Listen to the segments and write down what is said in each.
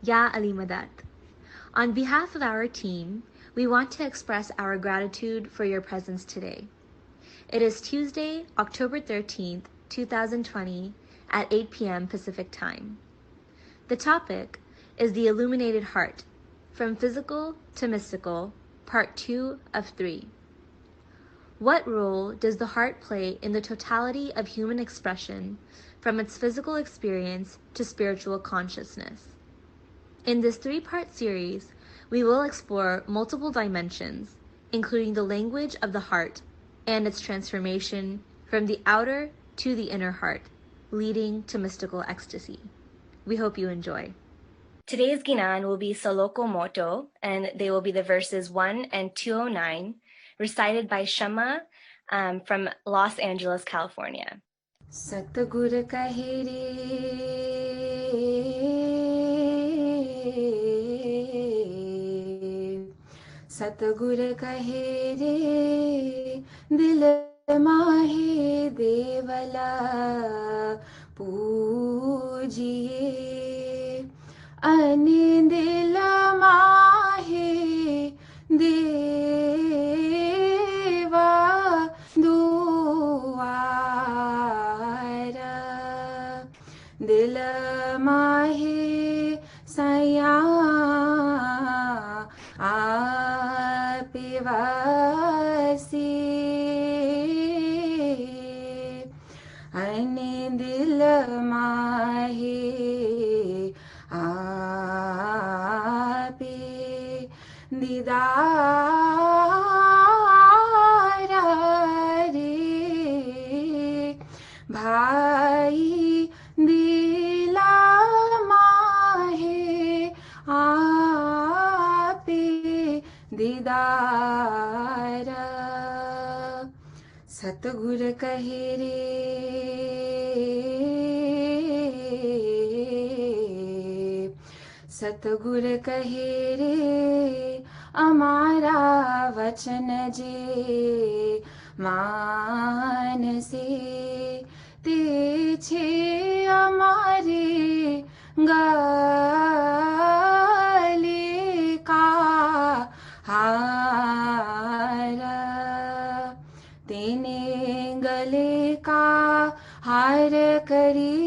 Ya Alimadat. On behalf of our team, we want to express our gratitude for your presence today. It is Tuesday, October 13th, 2020 at 8 p.m. Pacific Time. The topic is the Illuminated Heart, From Physical to Mystical, Part 2 of 3. What role does the heart play in the totality of human expression, from its physical experience to spiritual consciousness? In this three-part series, we will explore multiple dimensions, including the language of the heart and its transformation from the outer to the inner heart, leading to mystical ecstasy. We hope you enjoy. Today's Ginan will be Soloko Moto, and they will be the verses 1 and 209, recited by Shama from Los Angeles, California. Satgur kahire Satgur kahire dil mahe devala pujiye ani dil mahe deva duara dil mahe saya आपवासी अने दिल माहे आपे दीदार रे भाई दिला माहे आपे दीदार सतगुर कहे रे सतगुर कहे रे अमारा वचन जे मानसे ते छे अमारे गले का हारा तेने गले का हार करी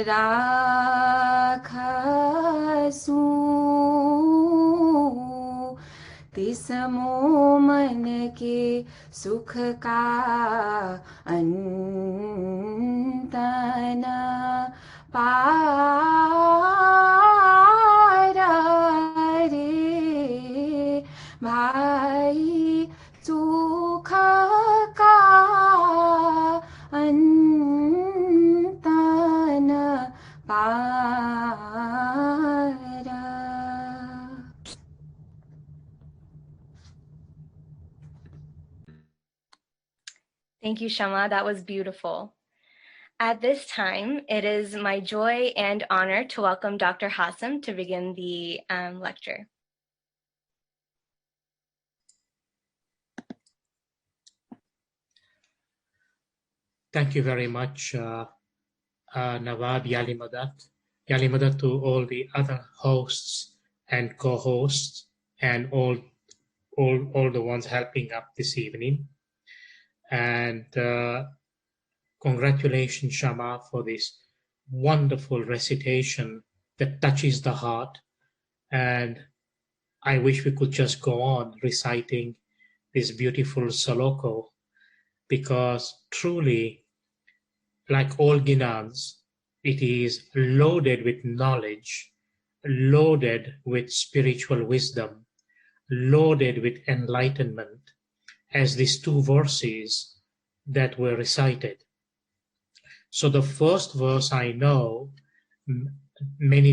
राखसू तिसमो मन के सुख का अंत न पारा रे भाई सुख का अंत न पारा. Thank you, Shama. That was beautiful. At this time, it is my joy and honor to welcome Dr. HASSAM to begin the lecture. Thank you very much, Nawab Yalimadat. Yalimadat to all the other hosts and co-hosts and all the ones helping up this evening. And congratulations, Shama, for this wonderful recitation that touches the heart. And I wish we could just go on reciting this beautiful Soloko, because truly, like all Ginans, it is loaded with knowledge, loaded with spiritual wisdom, loaded with enlightenment, as these two verses that were recited. So the first verse I know many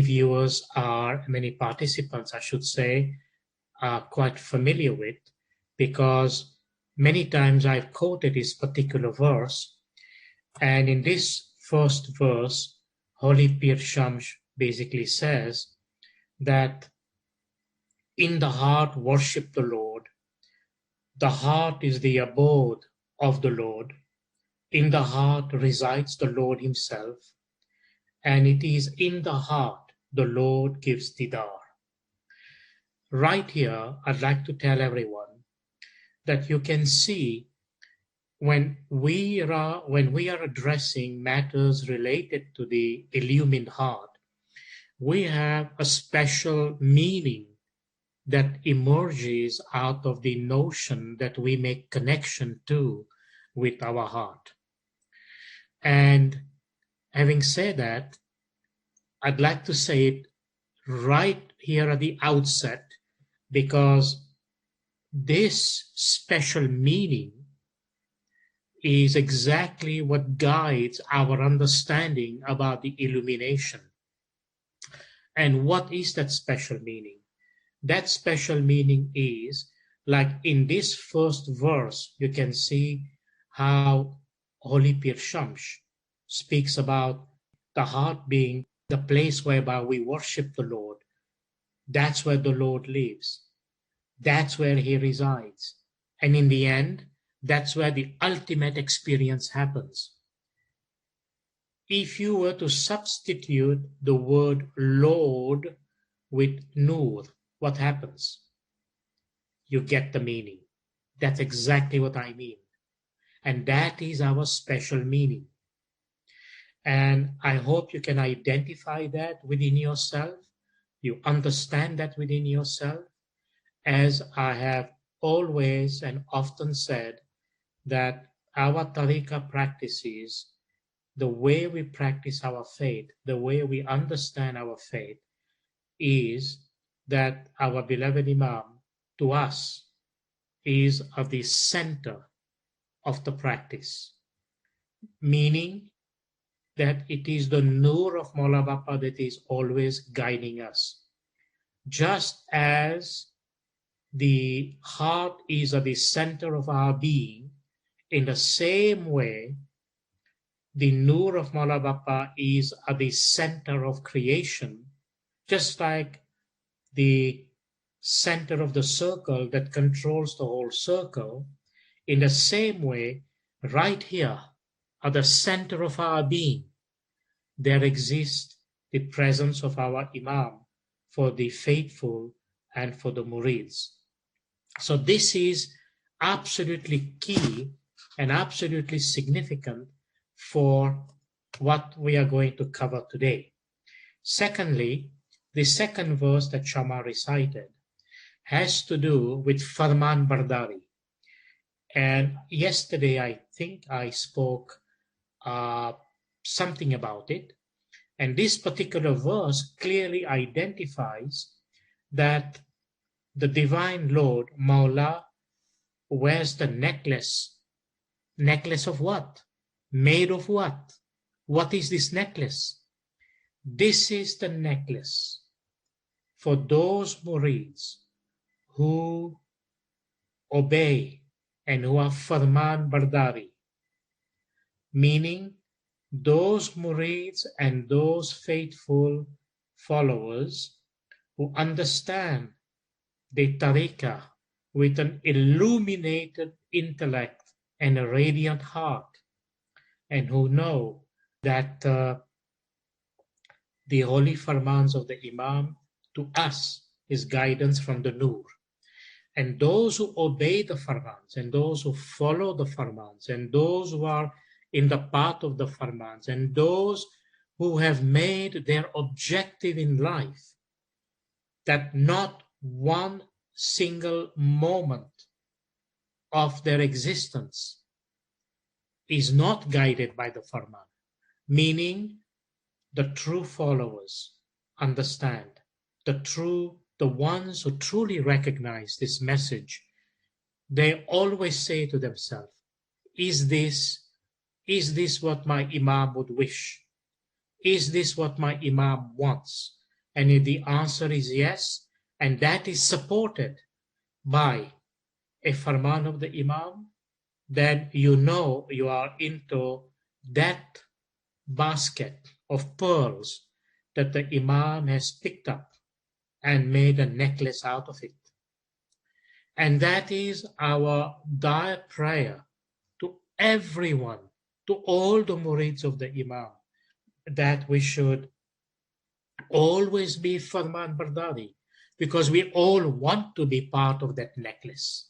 participants, I should say, are quite familiar with, because many times I've quoted this particular verse. And in this first verse, Holy Pir Shams basically says that in the heart worship the Lord. The heart is the abode of the Lord. In the heart resides the Lord himself. and it is in the heart the Lord gives didar. Right here, I'd like to tell everyone that you can see when we are addressing matters related to the illumined heart, we have a special meaning that emerges out of the notion that we make connection to with our heart. And having said that, I'd like to say it right here at the outset, because this special meaning is exactly what guides our understanding about the illumination. And what is that special meaning? That special meaning is, like in this first verse, you can see how Holy Pir Shamsh speaks about the heart being the place whereby we worship the Lord. That's where the Lord lives. That's where he resides. And in the end, that's where the ultimate experience happens. If you were to substitute the word Lord with Nur, what happens? You get the meaning. That's exactly what I mean. And that is our special meaning. And I hope you can identify that within yourself. You understand that within yourself. As I have always and often said, that our tariqah practices, the way we practice our faith, the way we understand our faith, is that our beloved Imam, to us, is at the center of the practice, meaning that it is the Nur of Maula Bapa that is always guiding us. Just as the heart is at the center of our being, in the same way, the Nur of Maula Bapa is at the center of creation, just like the center of the circle that controls the whole circle. In the same way, right here, at the center of our being, there exists the presence of our Imam for the faithful and for the murids. So this is absolutely key and absolutely significant for what we are going to cover today. Secondly, the second verse that Shama recited has to do with Farman Bardari. And yesterday, I think I spoke something about it. And this particular verse clearly identifies that the Divine Lord, Maula, wears the necklace. Necklace of what? Made of what? What is this necklace? This is the necklace for those murids who obey and who are Farman Bardari, meaning those murids and those faithful followers who understand the tariqah with an illuminated intellect and a radiant heart, and who know that the holy farmans of the Imam to us is guidance from the Nur. And those who obey the farmans, and those who follow the farmans, and those who are in the path of the farmans, and those who have made their objective in life that not one single moment of their existence is not guided by the farman, meaning the true followers understand, the ones who truly recognize this message, they always say to themselves, is this what my Imam would wish? Is this what my Imam wants? And if the answer is yes, and that is supported by a farman of the Imam, then you know you are into that basket of pearls that the Imam has picked up and made a necklace out of it. And that is our dire prayer to everyone, to all the murids of the Imam, that we should always be Farman Bardari, because we all want to be part of that necklace,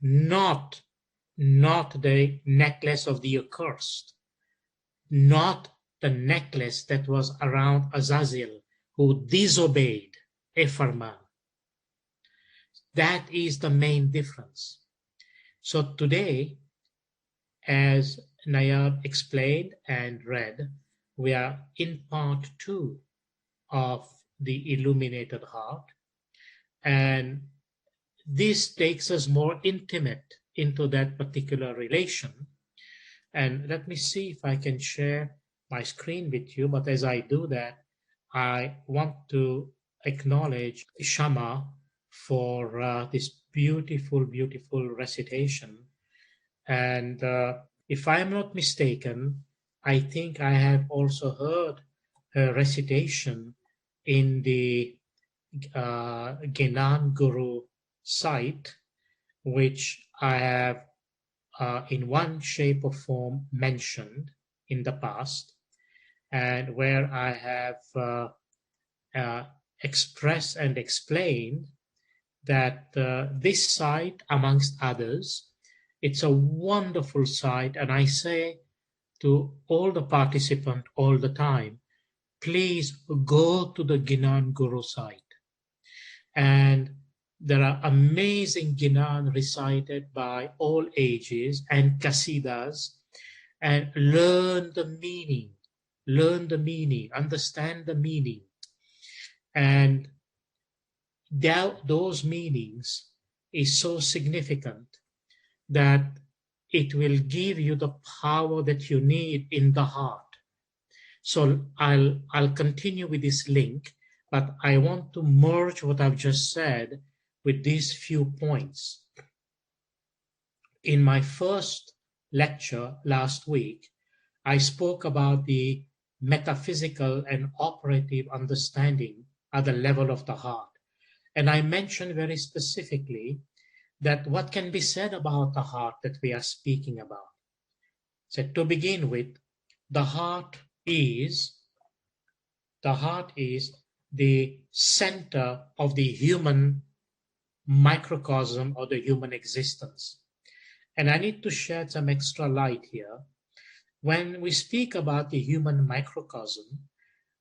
not the necklace of the accursed, not the necklace that was around Azazel, who disobeyed a Farman. That is the main difference. So today, as Nayab explained and read, we are in part 2 of the illuminated heart, and this takes us more intimate into that particular relation. And let me see if I can share my screen with you, but as I do that, I want to acknowledge Shama for this beautiful, beautiful recitation. And if I'm not mistaken, I think I have also heard her recitation in the Gnan Guru site, which I have in one shape or form mentioned in the past, and where I have expressed and explained that this site, amongst others, it's a wonderful site, and I say to all the participants all the time, please go to the Gnan Guru site. And there are amazing Gnan recited by all ages and Qasidas, and learn the meaning, understand the meaning. And those meanings is so significant that it will give you the power that you need in the heart. So I'll continue with this link, but I want to merge what I've just said with these few points. In my first lecture last week, I spoke about the metaphysical and operative understanding at the level of the heart. And I mentioned very specifically that what can be said about the heart that we are speaking about. So to begin with, the heart is the center of the human microcosm or the human existence. And I need to shed some extra light here. When we speak about the human microcosm,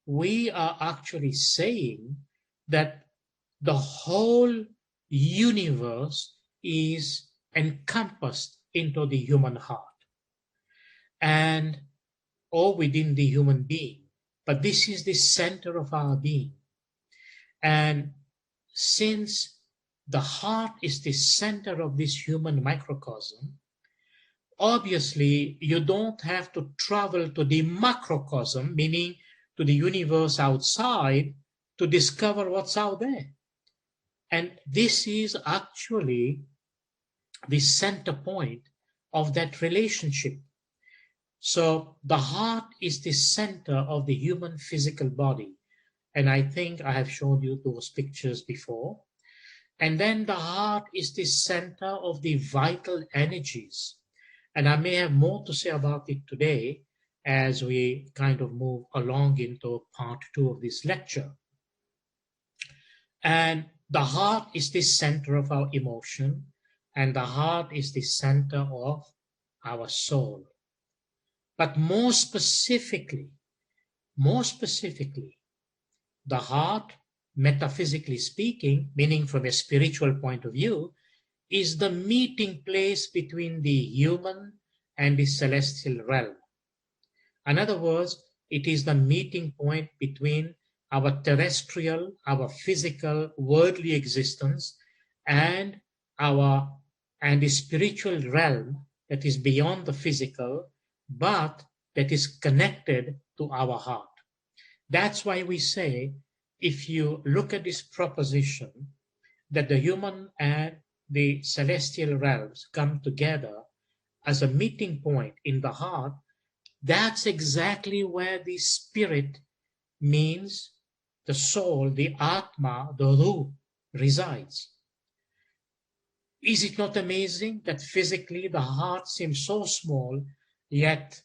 we are actually saying that the whole universe is encompassed into the human heart and or within the human being. But this is the center of our being. And since the heart is the center of this human microcosm, obviously you don't have to travel to the macrocosm, meaning to the universe outside, to discover what's out there. And this is actually the center point of that relationship. So the heart is the center of the human physical body. And I think I have shown you those pictures before. And then the heart is the center of the vital energies. And I may have more to say about it today as we kind of move along into part 2 of this lecture. And the heart is the center of our emotion, and the heart is the center of our soul. But more specifically, the heart, metaphysically speaking, meaning from a spiritual point of view, is the meeting place between the human and the celestial realm. In other words, it is the meeting point between our terrestrial, our physical, worldly existence and the spiritual realm that is beyond the physical, but that is connected to our heart. That's why we say, if you look at this proposition, that the human and the celestial realms come together as a meeting point in the heart, that's exactly where the spirit means the soul, the Atma, the Ruh resides. Is it not amazing that physically the heart seems so small, yet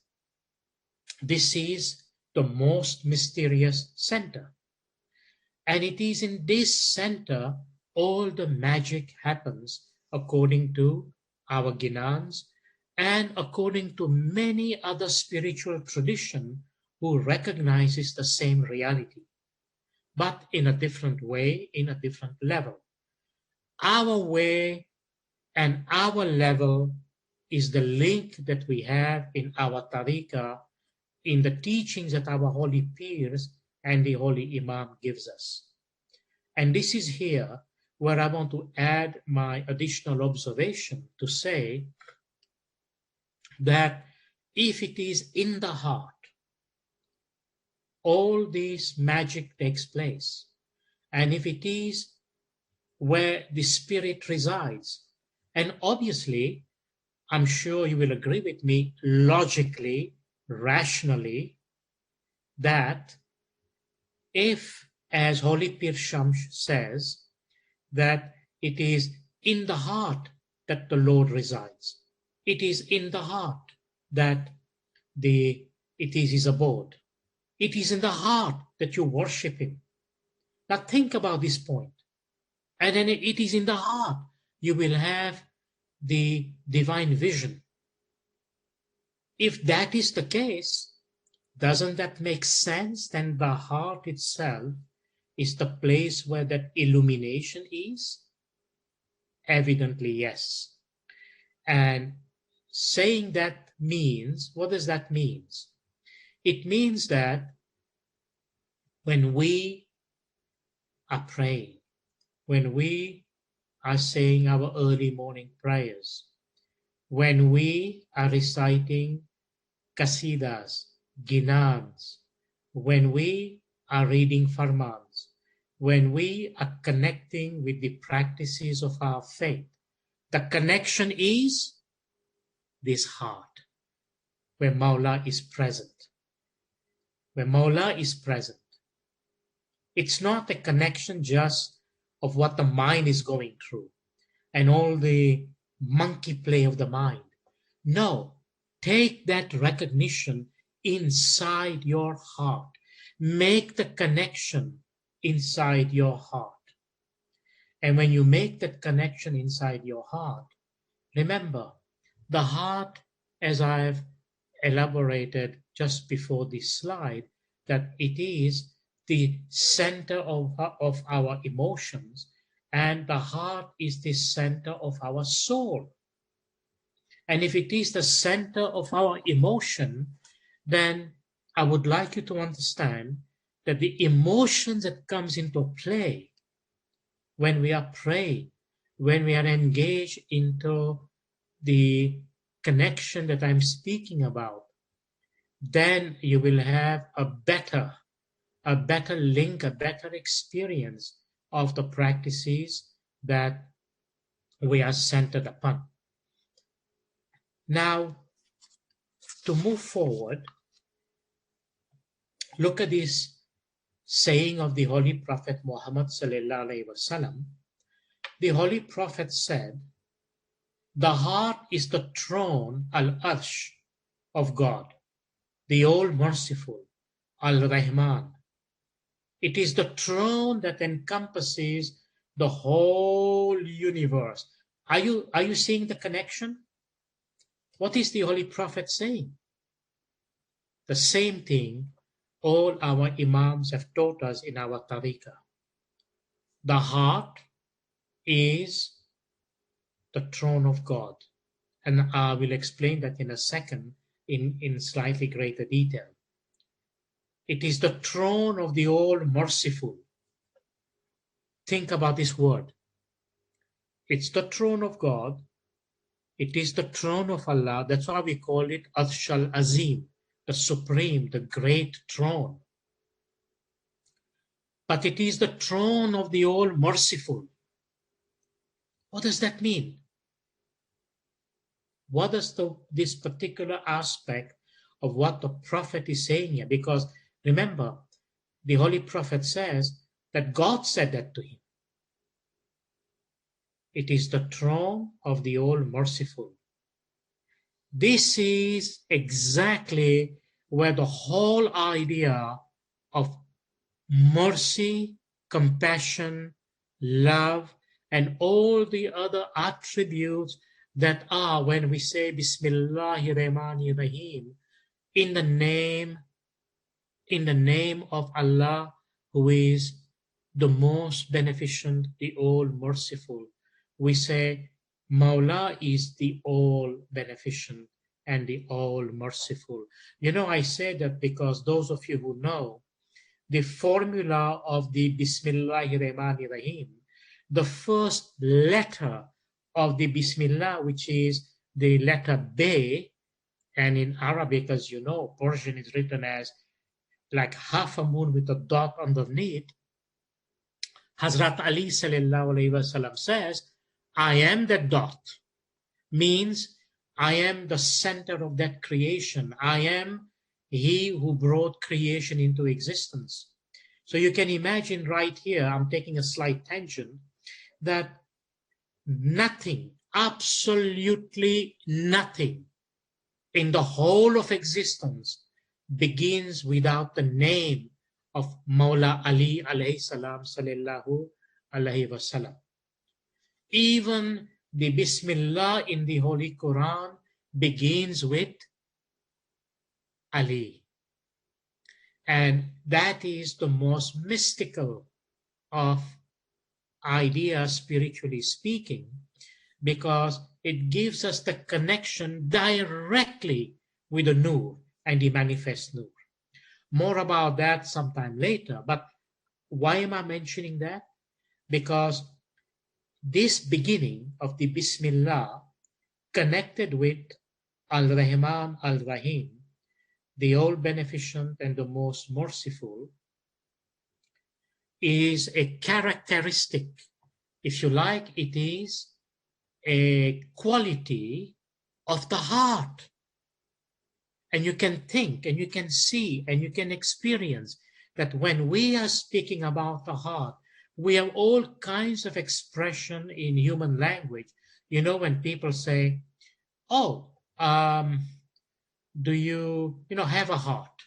this is the most mysterious center. And it is in this center all the magic happens according to our Ginans and according to many other spiritual traditions who recognizes the same reality, but in a different way, in a different level. Our way and our level is the link that we have in our tariqah, in the teachings that our holy peers and the holy imam gives us. And this is here where I want to add my additional observation to say that if it is in the heart, all this magic takes place. And if it is where the spirit resides, and obviously, I'm sure you will agree with me logically, rationally, that if, as Holy Pir Shams says, that it is in the heart that the Lord resides. It is in the heart that it is his abode. It is in the heart that you worship him. Now think about this point. And then it is in the heart you will have the divine vision. If that is the case, doesn't that make sense? Then the heart itself is the place where that illumination is? Evidently, yes. And saying that means, what does that mean? It means that when we are praying, when we are saying our early morning prayers, when we are reciting qasidas, ginans, when we are reading farmans, when we are connecting with the practices of our faith, the connection is this heart, where Mawla is present. Where Mawla is present. It's not a connection just of what the mind is going through and all the monkey play of the mind. No, take that recognition inside your heart. Make the connection inside your heart. And when you make that connection inside your heart, remember, the heart, as I've elaborated just before this slide, that it is the center of our emotions, and the heart is the center of our soul. And if it is the center of our emotion, then I would like you to understand that the emotions that comes into play when we are praying, when we are engaged into the connection that I'm speaking about, then you will have a better link, a better experience of the practices that we are centered upon. Now, to move forward, look at this saying of the Holy Prophet Muhammad sallallahu alaihi wasallam. The Holy Prophet said, "The heart is the throne, al-arsh, of God, the all-merciful, al-Rahman. It is the throne that encompasses the whole universe." Are you seeing the connection? What is the Holy Prophet saying? The same thing all our Imams have taught us in our tariqah. The heart is the throne of God. And I will explain that in a second in slightly greater detail. It is the throne of the all-merciful. Think about this word. It's the throne of God. It is the throne of Allah. That's why we call it Arsh al-Azim, the supreme, the great throne. But it is the throne of the all-merciful. What does that mean? What is this particular aspect of what the Prophet is saying here? Because remember, the Holy Prophet says that God said that to him. It is the throne of the all-merciful. This is exactly where the whole idea of mercy, compassion, love, and all the other attributes that are when we say Bismillahir Rahmanir Rahim, in the name of Allah, who is the most beneficent, the all merciful. We say Mawla is the all beneficent and the all merciful. You know, I say that because those of you who know the formula of the Bismillahir Rahmanir Rahim, the first letter of the Bismillah, which is the letter B, and in Arabic, as you know, Persian is written as like half a moon with a dot underneath. Hazrat Ali sallallahu alayhi wasallam says, I am that dot, means I am the center of that creation. I am he who brought creation into existence. So you can imagine right here, I'm taking a slight tangent, that nothing, absolutely nothing in the whole of existence begins without the name of Mawla Ali alayhi salam sallallahu alayhi wasallam. Even the Bismillah in the Holy Quran begins with Ali. And that is the most mystical of ideas, spiritually speaking, because it gives us the connection directly with the Nur and the manifest Nur. More about that sometime later. But why am I mentioning that? Because this beginning of the Bismillah connected with Al-Rahman Al-Rahim, the all beneficent and the most merciful, is a characteristic. If you like, it is a quality of the heart. And you can think and you can see and you can experience that when we are speaking about the heart, we have all kinds of expression in human language. You know, when people say, oh, do you have a heart?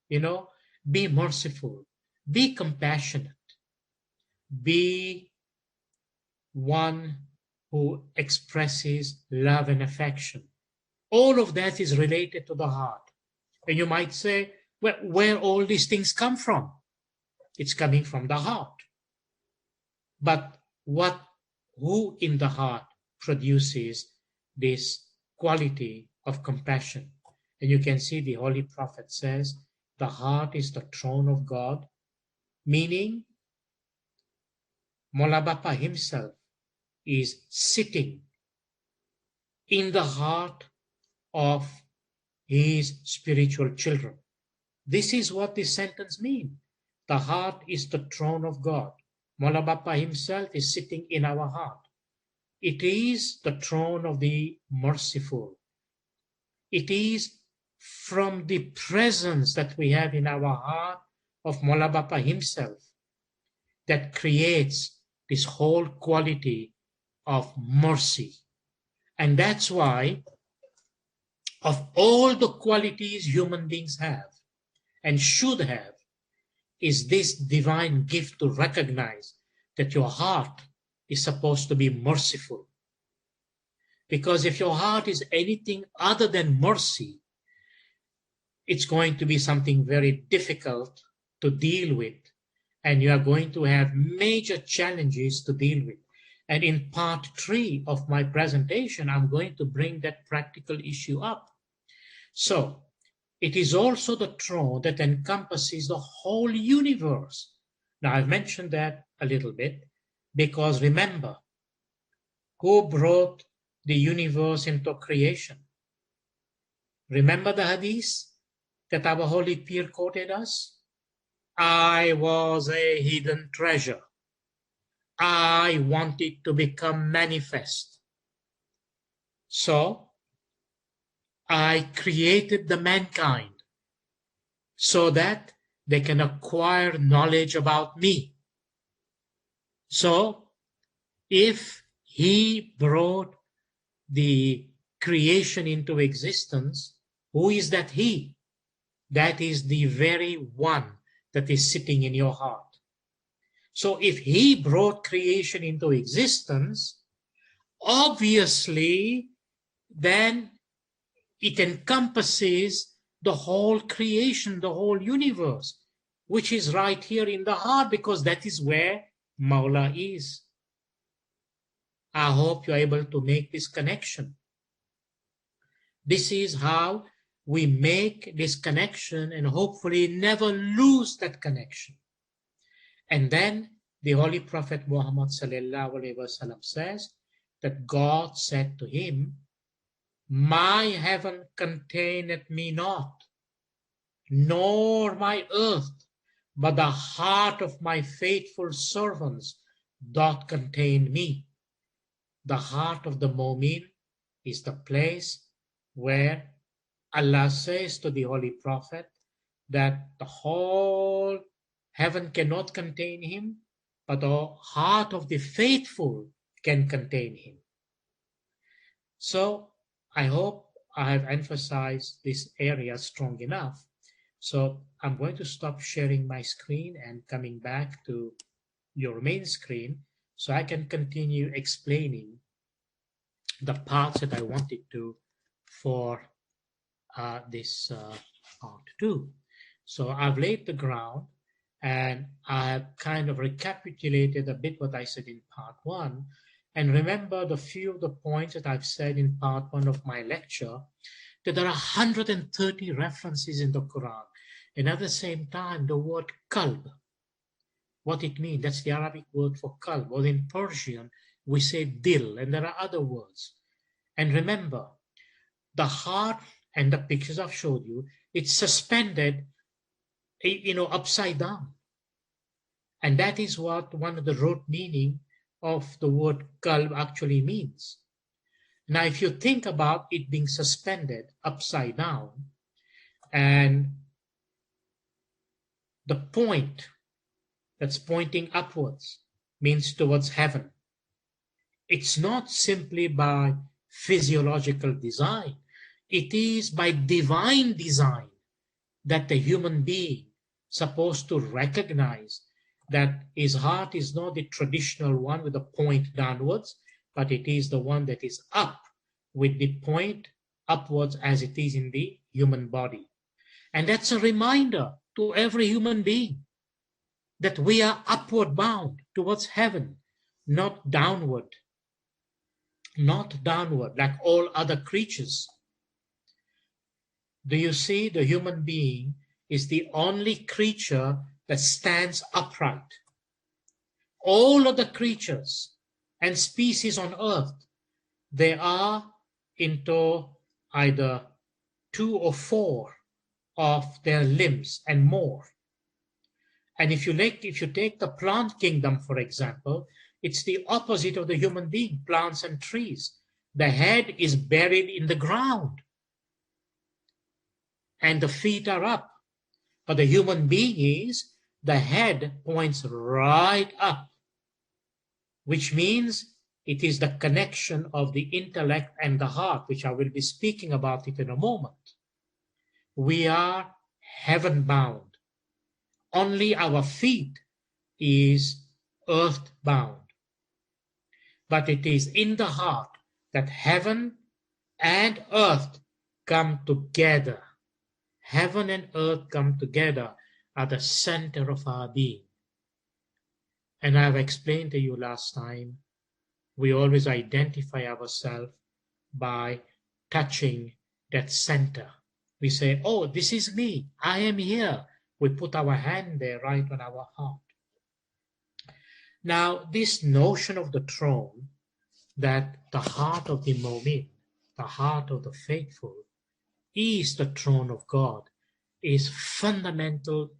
Be merciful, be compassionate, be one who expresses love and affection. All of that is related to the heart. And you might say, well, where all these things come from? It's coming from the heart. But who in the heart produces this quality of compassion? And you can see the Holy Prophet says, the heart is the throne of God, meaning Mola Bapa himself is sitting in the heart of his spiritual children. This is what this sentence means. The heart is the throne of God. Mola Bapa himself is sitting in our heart. It is the throne of the merciful. It is from the presence that we have in our heart of Mola Bapa himself that creates this whole quality of mercy. And that's why of all the qualities human beings have and should have, is this divine gift to recognize that your heart is supposed to be merciful. Because if your heart is anything other than mercy, it's going to be something very difficult to deal with, and you are going to have major challenges to deal with. And in part 3 of my presentation, I'm going to bring that practical issue up. So, it is also the throne that encompasses the whole universe. Now, I've mentioned that a little bit because remember, who brought the universe into creation? Remember the hadith that our holy Pir quoted us? I was a hidden treasure. I wanted to become manifest. So, I created the mankind so that they can acquire knowledge about me. So, if he brought the creation into existence, who is that he? that is the very one that is sitting in your heart. So if he brought creation into existence, obviously then it encompasses the whole creation, the whole universe, which is right here in the heart, because that is where Mawla is. I hope you're able to make this connection. This is how we make this connection and hopefully never lose that connection. And then the Holy Prophet Muhammad ﷺ says that God said to him, "My heaven containeth me not, nor my earth, but the heart of my faithful servants doth contain me." The heart of the mu'min is the place where Allah says to the Holy Prophet that the whole heaven cannot contain him, but the heart of the faithful can contain him. So I hope I have emphasized this area strong enough. So I'm going to stop sharing my screen and coming back to your main screen so I can continue explaining the parts that I wanted to for this part 2. So I've laid the ground and I've kind of recapitulated a bit what I said in part 1. And remember the few of the points that I've said in part 1 of my lecture, that there are 130 references in the Quran. And at the same time, the word qalb, what it means, that's the Arabic word for qalb, or in Persian, we say dil, and there are other words. And remember, the heart and the pictures I've showed you, it's suspended, upside down. And that is what one of the root meaning of the word qalb actually means. Now, if you think about it being suspended upside down, and the point that's pointing upwards means towards heaven, it's not simply by physiological design. It is by divine design that the human being supposed to recognize that his heart is not the traditional one with a point downwards, but it is the one that is up with the point upwards as it is in the human body. And that's a reminder to every human being that we are upward bound towards heaven, not downward. Not downward like all other creatures. Do you see, the human being is the only creature that stands upright. All of the creatures and species on earth, they are into either 2 or 4 of their limbs and more. And if you take the plant kingdom, for example, it's the opposite of the human being, plants and trees. The head is buried in the ground and the feet are up. But the human being is, the head points right up, which means it is the connection of the intellect and the heart, which I will be speaking about it in a moment. We are heaven bound. Only our feet is earth bound. But it is in the heart that heaven and earth come together. Heaven and earth come together at the center of our being. And I've explained to you last time, we always identify ourselves by touching that center. We say, oh, this is me, I am here. We put our hand there right on our heart. Now, this notion of the throne, that the heart of the mu'min, the heart of the faithful, is the throne of God, is fundamental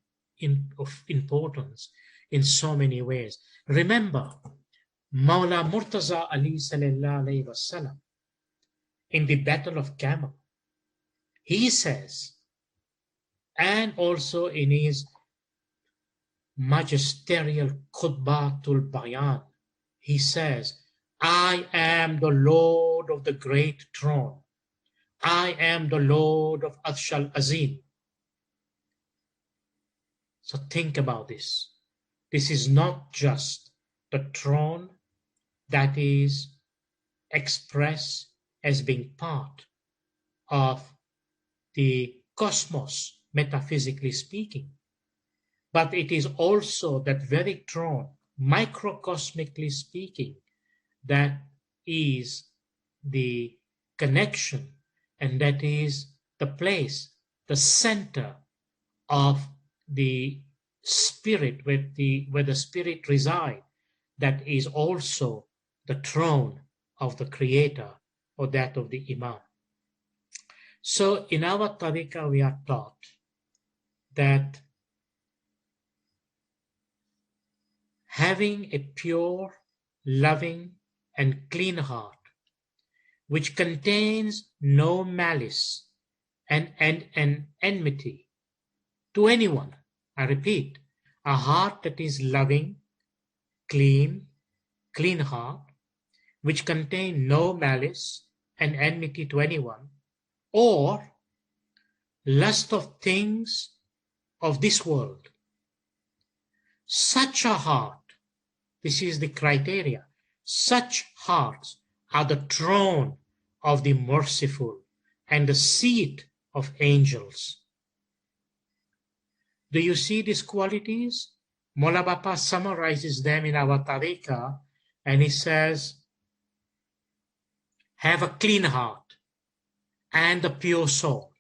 of importance in so many ways. Remember, Mawla Murtaza Ali sallallahu alayhi wasallam, in the Battle of Camel, he says, and also in his magisterial Khutbatul Bayan, he says, I am the Lord of the great throne. I am the Lord of Arsh al-Azim. So think about this. This is not just the throne that is expressed as being part of the cosmos, metaphysically speaking, but it is also that very throne, microcosmically speaking, that is the connection, and that is the place, the center of the spirit, where the spirit resides, that is also the throne of the creator, or that of the imam. So in our tariqah we are taught that having a pure, loving and clean heart which contains no malice and enmity to anyone. I repeat, a heart that is loving, clean heart, which contain no malice and enmity to anyone, or lust of things of this world. Such a heart, this is the criteria, such hearts are the throne of the merciful and the seat of angels. Do you see these qualities? Mola Bapa summarizes them in our tariqah, and he says, have a clean heart and a pure soul.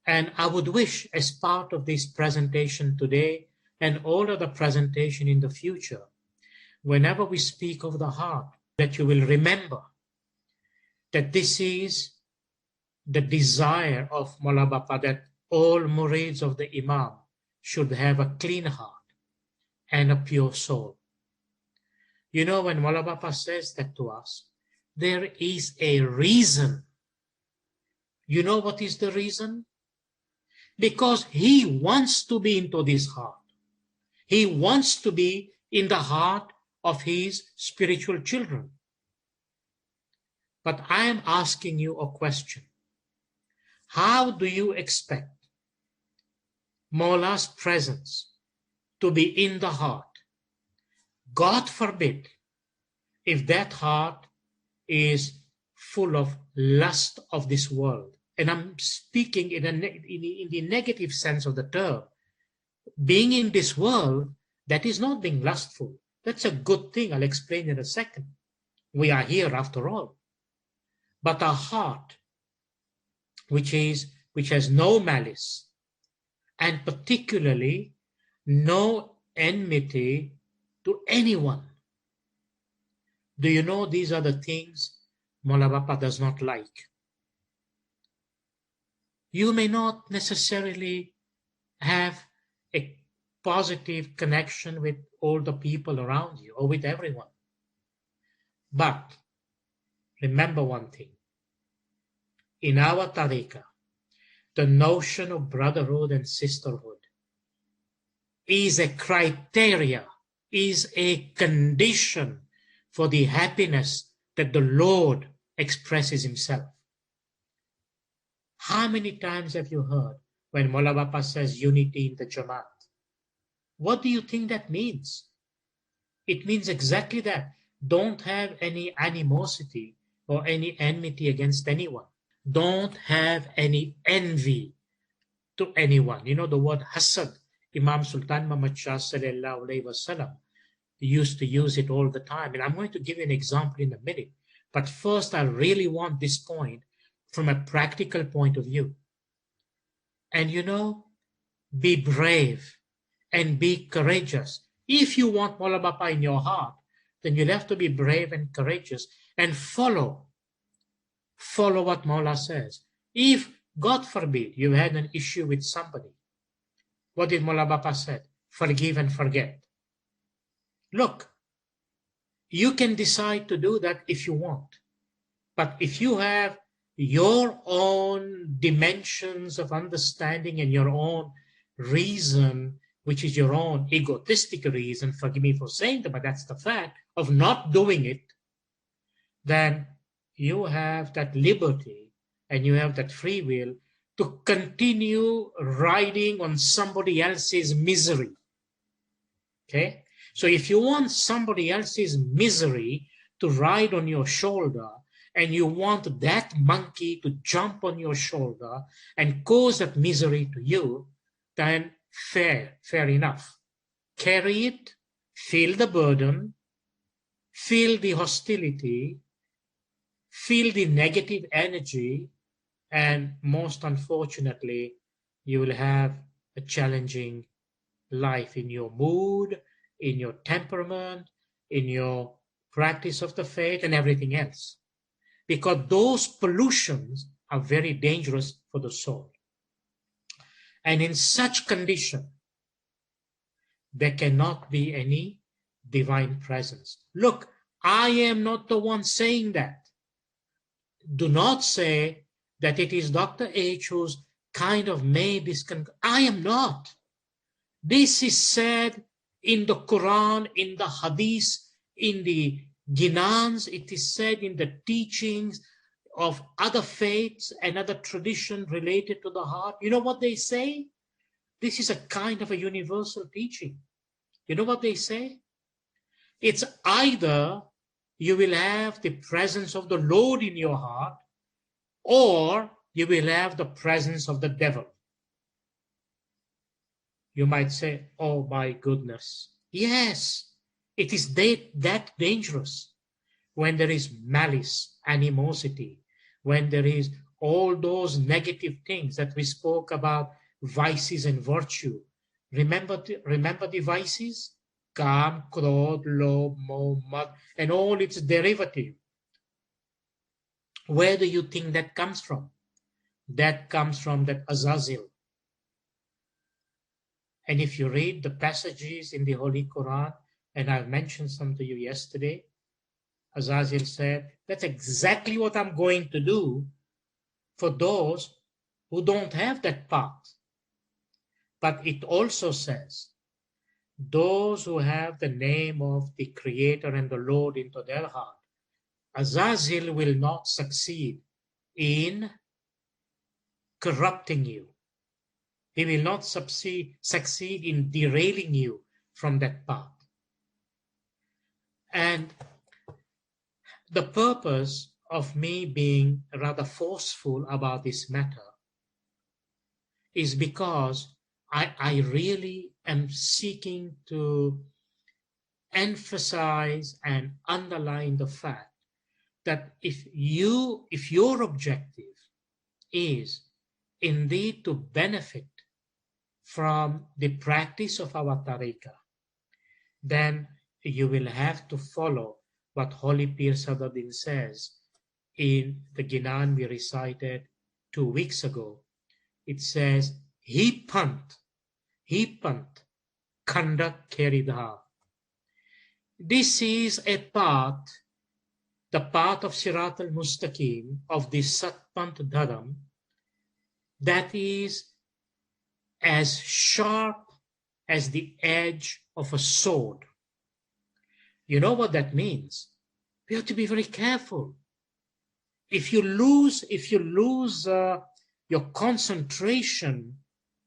And I would wish, as part of this presentation today and all of the presentation in the future, whenever we speak of the heart, that you will remember that this is the desire of Mola Bapa, that all murids of the Imam should have a clean heart and a pure soul. You know, when Mola Bapa says that to us, there is a reason. You know what is the reason? Because he wants to be into this heart. He wants to be in the heart of his spiritual children. But I am asking you a question. How do you expect Mola's presence to be in the heart? God forbid if that heart is full of lust of this world. And I'm speaking in the negative sense of the term. Being in this world, that is not being lustful. That's a good thing. I'll explain in a second. We are here after all. But a heart which has no malice, and particularly no enmity to anyone. Do you know these are the things Mola Bapa does not like? You may not necessarily have a positive connection with all the people around you or with everyone. But remember one thing. In our tariqah, the notion of brotherhood and sisterhood is a criteria, is a condition for the happiness that the Lord expresses himself. How many times have you heard when Mola Bapa says unity in the Jamaat? What do you think that means? It means exactly that. Don't have any animosity or any enmity against anyone. Don't have any envy to anyone. You know the word hasad. Imam Sultan Muhammad Shah sallallahu alayhi wasallam used to use it all the time. And I'm going to give you an example in a minute. But first, I really want this point from a practical point of view. And you know, be brave and be courageous. If you want Mola Bapa in your heart, then you'll have to be brave and courageous and follow what Mola says. If, God forbid, you had an issue with somebody, what did Mola Bapa say? Forgive and forget. Look, you can decide to do that if you want. But if you have your own dimensions of understanding and your own reason, which is your own egotistic reason, forgive me for saying that, but that's the fact, of not doing it, then you have that liberty and you have that free will to continue riding on somebody else's misery. Okay? So if you want somebody else's misery to ride on your shoulder, and you want that monkey to jump on your shoulder and cause that misery to you, then fair enough. Carry it, feel the burden, feel the hostility, feel the negative energy, and most unfortunately, you will have a challenging life in your mood, in your temperament, in your practice of the faith, and everything else. Because those pollutions are very dangerous for the soul. And in such condition, there cannot be any divine presence. Look, I am not the one saying that. Do not say that it is Dr. H who's kind of made this. I am not. This is said in the Quran, in the Hadith, in the Ginans. It is said in the teachings of other faiths and other traditions related to the heart. You know what they say? This is a kind of a universal teaching. You know what they say? It's either you will have the presence of the Lord in your heart, or you will have the presence of the devil. You might say, oh my goodness. Yes, it is that dangerous when there is malice, animosity, when there is all those negative things that we spoke about, vices and virtue. Remember the vices? Kam, Krodh, Lobh, Moh, Mad, and all its derivative. Where do you think that comes from? That comes from that Azazel. And if you read the passages in the Holy Quran, and I mentioned some to you yesterday, Azazel said, that's exactly what I'm going to do for those who don't have that path. But it also says, those who have the name of the Creator and the Lord into their heart, Azazel will not succeed in corrupting you. He will not succeed in derailing you from that path. And the purpose of me being rather forceful about this matter is because I really am seeking to emphasize and underline the fact that if your objective is indeed to benefit from the practice of our tariqah, then you will have to follow what Holy Pir Sadaddin says in the Ginan we recited 2 weeks ago. It says, He pant, kandak keridha. This is a path, the path of Sirat al-Mustaqim, of the Satpant Dharam, that is as sharp as the edge of a sword. You know what that means? We have to be very careful. If you lose your concentration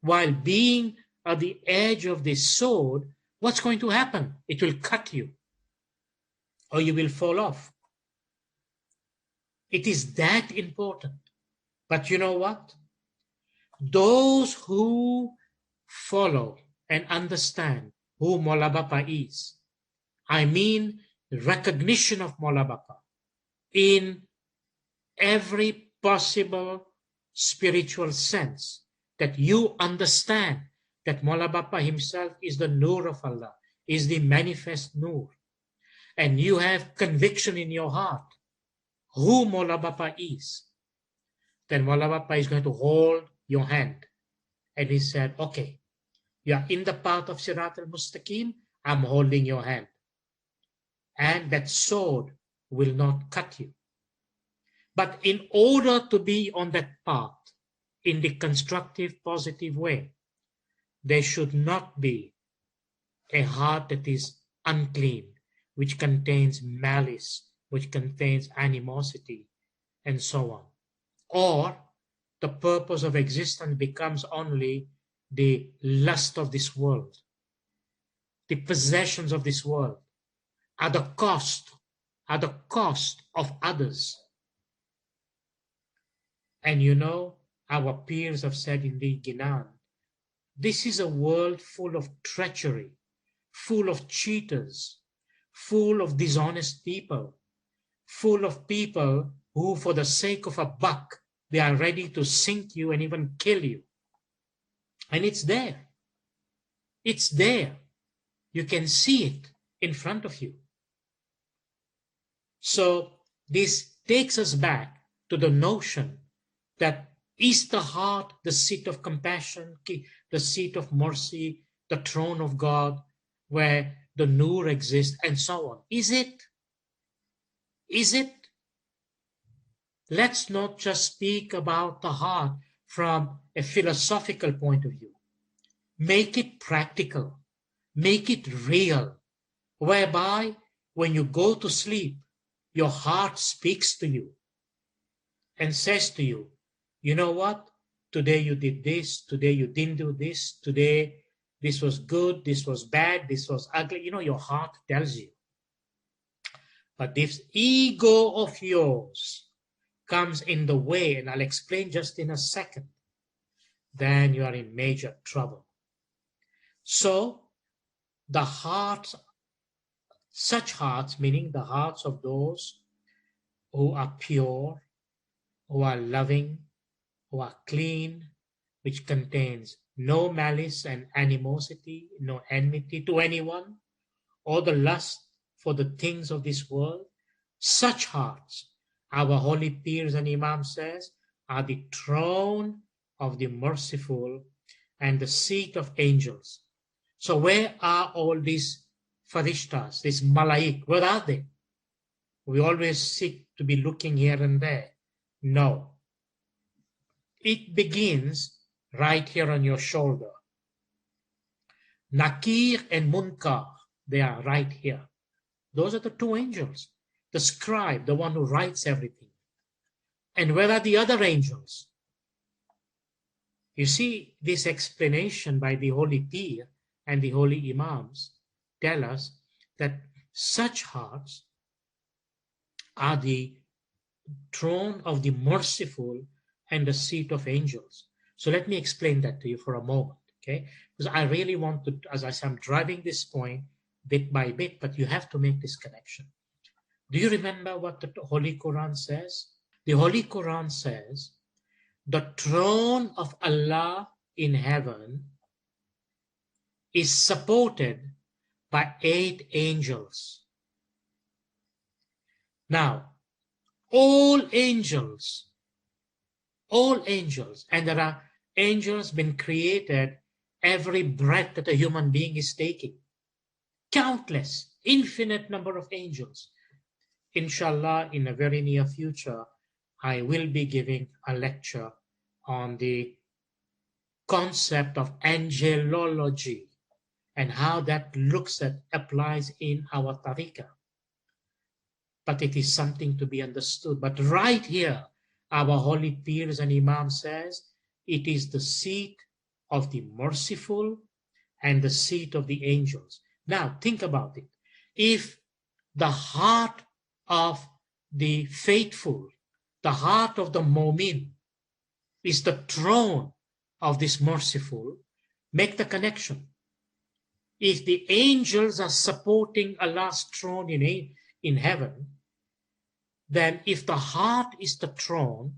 while being at the edge of the sword, what's going to happen? It will cut you, or you will fall off. It is that important. But you know what? Those who follow and understand who Maula Bapa is, I mean recognition of Maula Bapa in every possible spiritual sense, that you understand that Maula Bapa himself is the Nur of Allah, is the manifest Nur, and you have conviction in your heart who Maula Bapa is, then Maula Bapa is going to hold your hand. And he said, okay, you are in the path of Sirat al-Mustaqim, I'm holding your hand. And that sword will not cut you. But in order to be on that path, in the constructive, positive way, there should not be a heart that is unclean, which contains malice, which contains animosity, and so on. Or the purpose of existence becomes only the lust of this world, the possessions of this world, at the cost of others. And you know, our peers have said in the Ginan, this is a world full of treachery, full of cheaters, full of dishonest people, full of people who, for the sake of a buck, they are ready to sink you and even kill you. And it's there. It's there. You can see it in front of you. So this takes us back to the notion that is the heart the seat of compassion, the seat of mercy, the throne of God, where the Nur exists, and so on. Is it? Is it? Let's not just speak about the heart from a philosophical point of view. Make it practical. Make it real, whereby when you go to sleep, your heart speaks to you and says to you, you know what? Today you did this, today you didn't do this, today this was good, this was bad, this was ugly. You know, your heart tells you. But this ego of yours comes in the way, and I'll explain just in a second, then you are in major trouble. So the hearts, such hearts, meaning the hearts of those who are pure, who are loving, who are clean, which contains no malice and animosity, no enmity to anyone, or the lust for the things of this world, such hearts, our holy peers and Imam says, are the throne of the merciful and the seat of angels. So where are all these farishtas, these malaik? Where are they? We always seek to be looking here and there. No. It begins right here on your shoulder. Nakir and Munkar, they are right here. Those are the two angels. The scribe, the one who writes everything. And where are the other angels? You see, this explanation by the holy Pir and the holy Imams tell us that such hearts are the throne of the merciful and the seat of angels. So let me explain that to you for a moment, okay? Because I really want to, as I say, I'm driving this point bit by bit, but you have to make this connection. Do you remember what the Holy Quran says? The Holy Quran says, the throne of Allah in heaven is supported by 8 angels. Now, all angels, and there are angels been created every breath that a human being is taking. Countless, infinite number of angels. Inshallah, in a very near future, I will be giving a lecture on the concept of angelology and how that applies in our tariqah. But it is something to be understood. But right here, our holy peers and Imam says, it is the seat of the merciful and the seat of the angels. Now, think about it. If the heart of the faithful, the heart of the mu'min, is the throne of this merciful, make the connection. If the angels are supporting Allah's throne in heaven, then if the heart is the throne,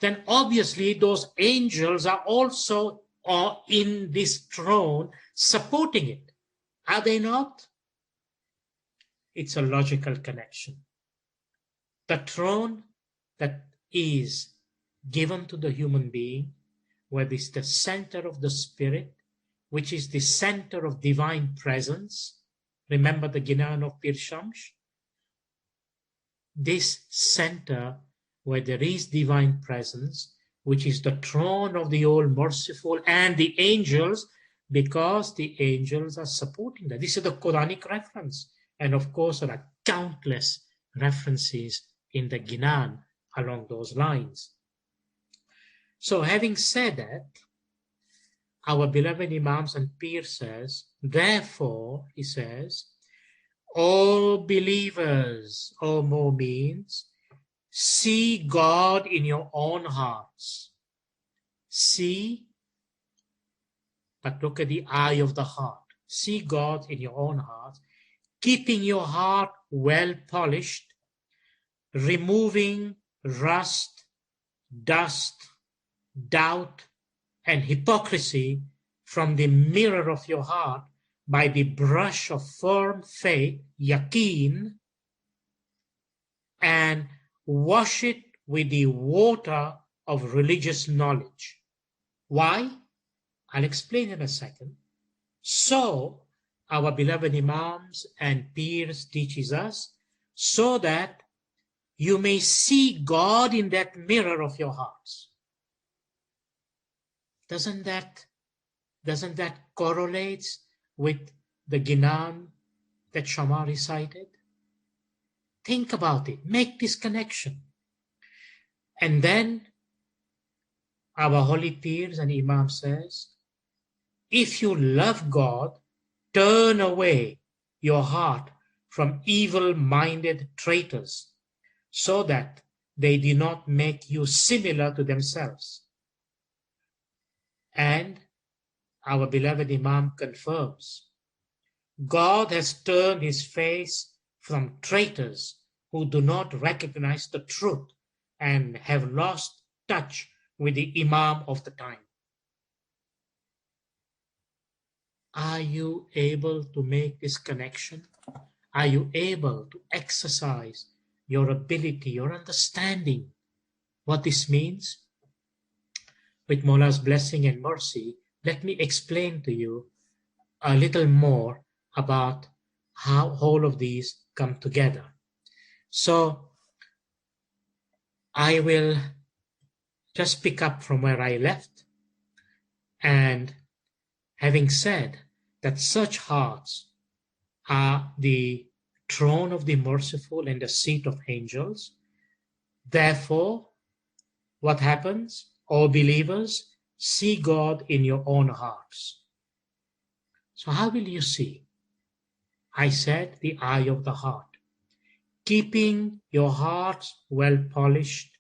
then obviously those angels are also in this throne supporting it. Are they not? It's a logical connection. The throne that is given to the human being, where it's the center of the spirit, which is the center of divine presence. Remember the Ginan of Pir Shams? This center where there is divine presence, which is the throne of the all-merciful and the angels, because the angels are supporting that. This is the Quranic reference. And of course, there are countless references in the Ginan along those lines. So having said that, our beloved Imams and Pir says, therefore, he says, all believers, O Mu'mins, see God in your own hearts. See, but look at the eye of the heart. See God in your own heart, keeping your heart well polished, removing rust, dust, doubt, and hypocrisy from the mirror of your heart by the brush of firm faith, yaqeen, and wash it with the water of religious knowledge. Why? I'll explain in a second. So, our beloved Imams and Peers teaches us, so that you may see God in that mirror of your hearts. Doesn't that correlate with the Ginan that Shama recited? Think about it. Make this connection. And then our holy Peers and Imam says, if you love God, turn away your heart from evil-minded traitors, so that they do not make you similar to themselves. And our beloved Imam confirms, God has turned his face from traitors who do not recognize the truth and have lost touch with the Imam of the time. Are you able to make this connection? Are you able to exercise your ability, your understanding, what this means? With Mawla's blessing and mercy, let me explain to you a little more about how all of these come together. So I will just pick up from where I left, and having said that such hearts are the throne of the merciful and the seat of angels, therefore, what happens? All believers, see God in your own hearts. So how will you see? I said the eye of the heart. Keeping your hearts well polished,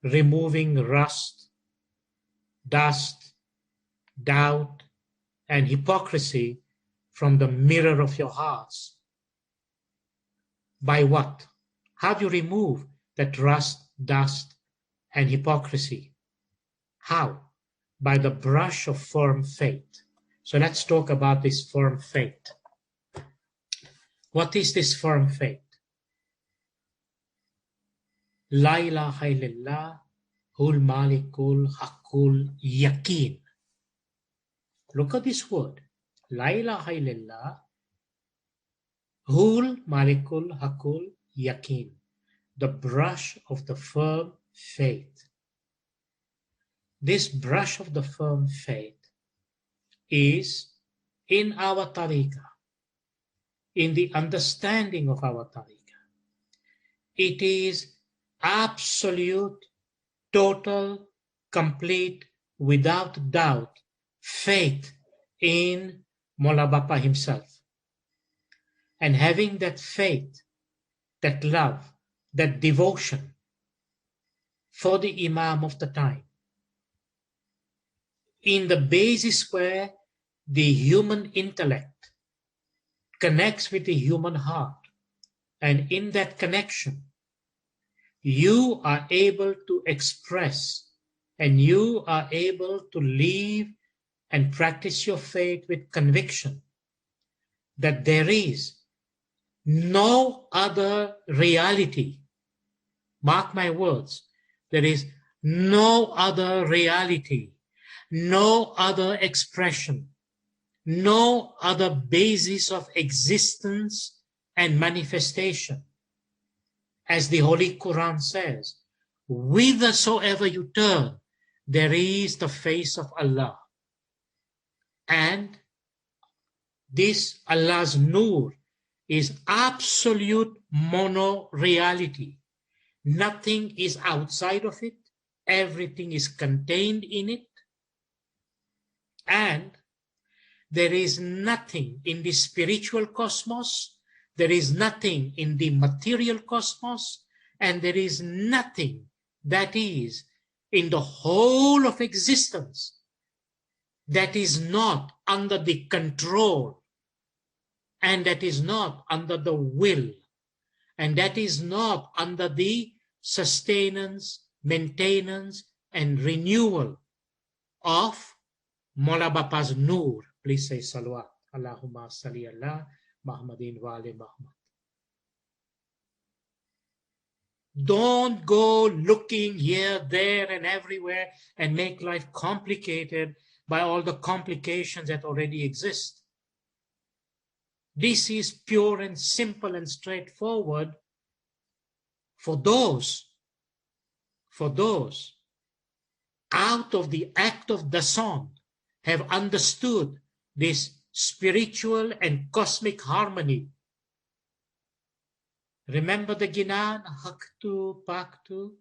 removing rust, dust, doubt, and hypocrisy from the mirror of your hearts. By what? How do you remove that rust, dust, and hypocrisy? How? By the brush of firm faith. So let's talk about this firm faith. What is this firm faith? La ilaha illallah, hul malikul hakul yaqeen. Look at this word. La ilaha illallah, hul malikul hakul yaqeen. The brush of the firm faith. This brush of the firm faith is in our tariqah, in the understanding of our tariqah. It is absolute, total, complete, without doubt, faith in Mola Bapa himself. And having that faith, that love, that devotion for the Imam of the time, in the basis where the human intellect connects with the human heart, and in that connection, you are able to express and you are able to live and practice your faith with conviction that there is no other reality. Mark my words, there is no other reality, no other expression, no other basis of existence and manifestation. As the Holy Quran says, whithersoever you turn, there is the face of Allah. And this Allah's Nur is absolute mono-reality. Nothing is outside of it. everything is contained in it, and there is nothing in the spiritual cosmos, there is nothing in the material cosmos, and there is nothing that is in the whole of existence that is not under the control, and that is not under the will, and that is not under the sustenance, maintenance, and renewal of Mola Bapa's Noor. Please say salawat. Allahumma salli ala Muhammadin wa ali Muhammad. Don't go looking here, there, and everywhere and make life complicated by all the complications that already exist. This is pure and simple and straightforward for those out of the act of dasan have understood this spiritual and cosmic harmony. Remember the Ginan, Haktu, Paktu?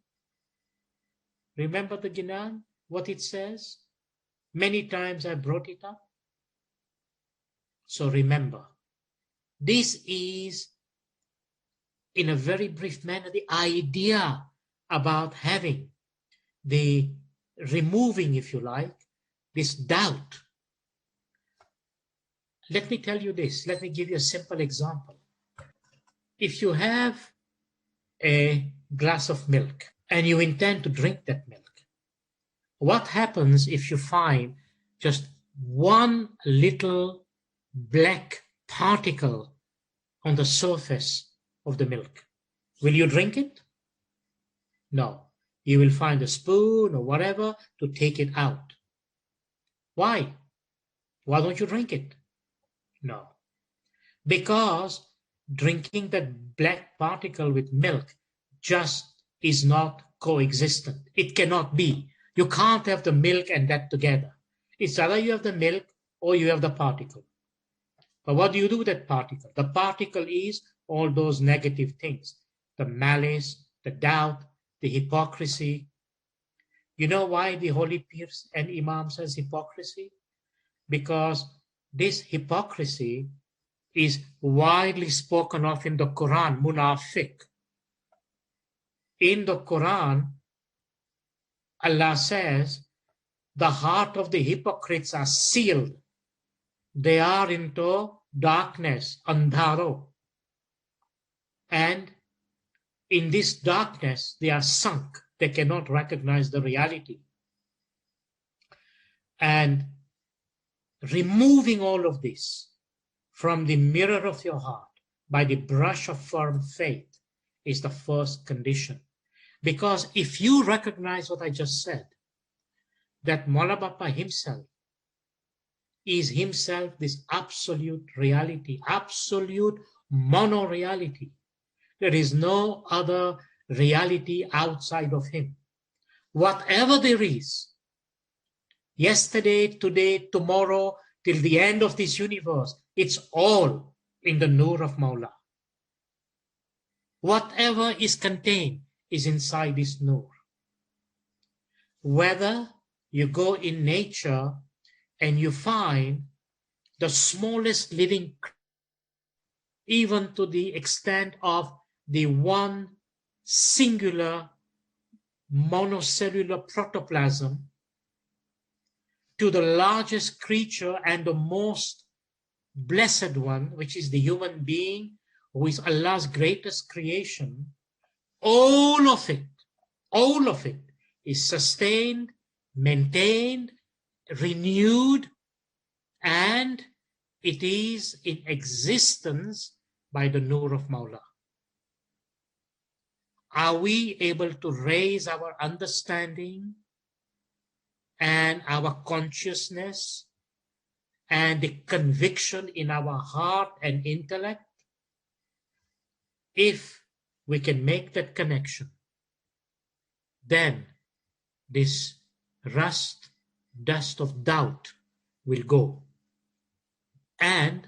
Remember the Ginan, what it says? Many times I brought it up. So remember, this is, in a very brief manner, the idea about having the removing, if you like, this doubt. Let me tell you this. Let me give you a simple example. If you have a glass of milk and you intend to drink that milk, what happens if you find just one little black particle on the surface of the milk? Will you drink it? No. You will find a spoon or whatever to take it out. Why? Why don't you drink it? No. Because drinking that black particle with milk just is not coexistent. It cannot be. You can't have the milk and that together. It's either you have the milk or you have the particle. But what do you do with that particle? The particle is all those negative things. The malice, the doubt, the hypocrisy. You know why the Holy Pirs and Imam says hypocrisy? Because this hypocrisy is widely spoken of in the Quran, munafiq. In the Quran, Allah says, the heart of the hypocrites are sealed. They are into darkness, andharo. And in this darkness, they are sunk. They cannot recognize the reality. And removing all of this from the mirror of your heart by the brush of firm faith is the first condition. Because if you recognize what I just said, that Mola Bapa himself is himself this absolute reality, absolute mono-reality. There is no other reality outside of him. Whatever there is, yesterday, today, tomorrow, till the end of this universe, it's all in the Noor of Mawla. Whatever is contained is inside this Noor. Whether you go in nature and you find the smallest living, even to the extent of the one singular monocellular protoplasm, to the largest creature and the most blessed one, which is the human being, who is Allah's greatest creation, all of it is sustained, maintained, renewed, and it is in existence by the Noor of Mawla. Are we able to raise our understanding and our consciousness and the conviction in our heart and intellect? If we can make that connection, then this dust of doubt will go. And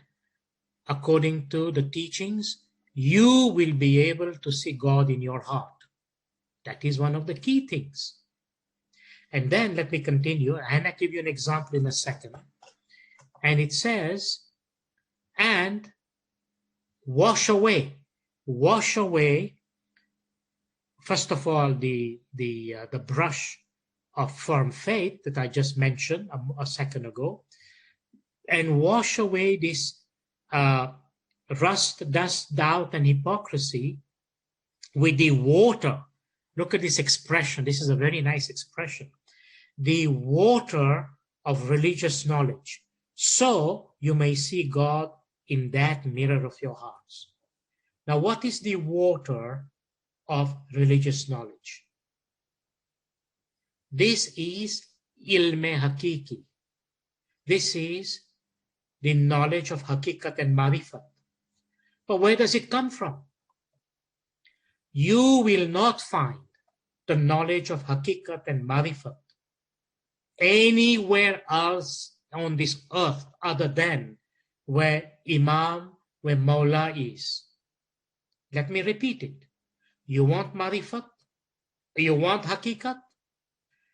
according to the teachings, you will be able to see God in your heart. That is one of the key things. And then let me continue, and I'll give you an example in a second. And it says, and wash away, first of all, the brush of firm faith that I just mentioned a second ago, and wash away this rust, dust, doubt, and hypocrisy with the water. Look at this expression. This is a very nice expression. The water of religious knowledge, so you may see God in that mirror of your hearts. Now, what is the water of religious knowledge? This is ilme hakiki. This is the knowledge of hakikat and marifat. But where does it come from? You will not find the knowledge of hakikat and marifat anywhere else on this earth other than where Imam, where Mawla is. Let me repeat it. You want marifat? You want hakikat?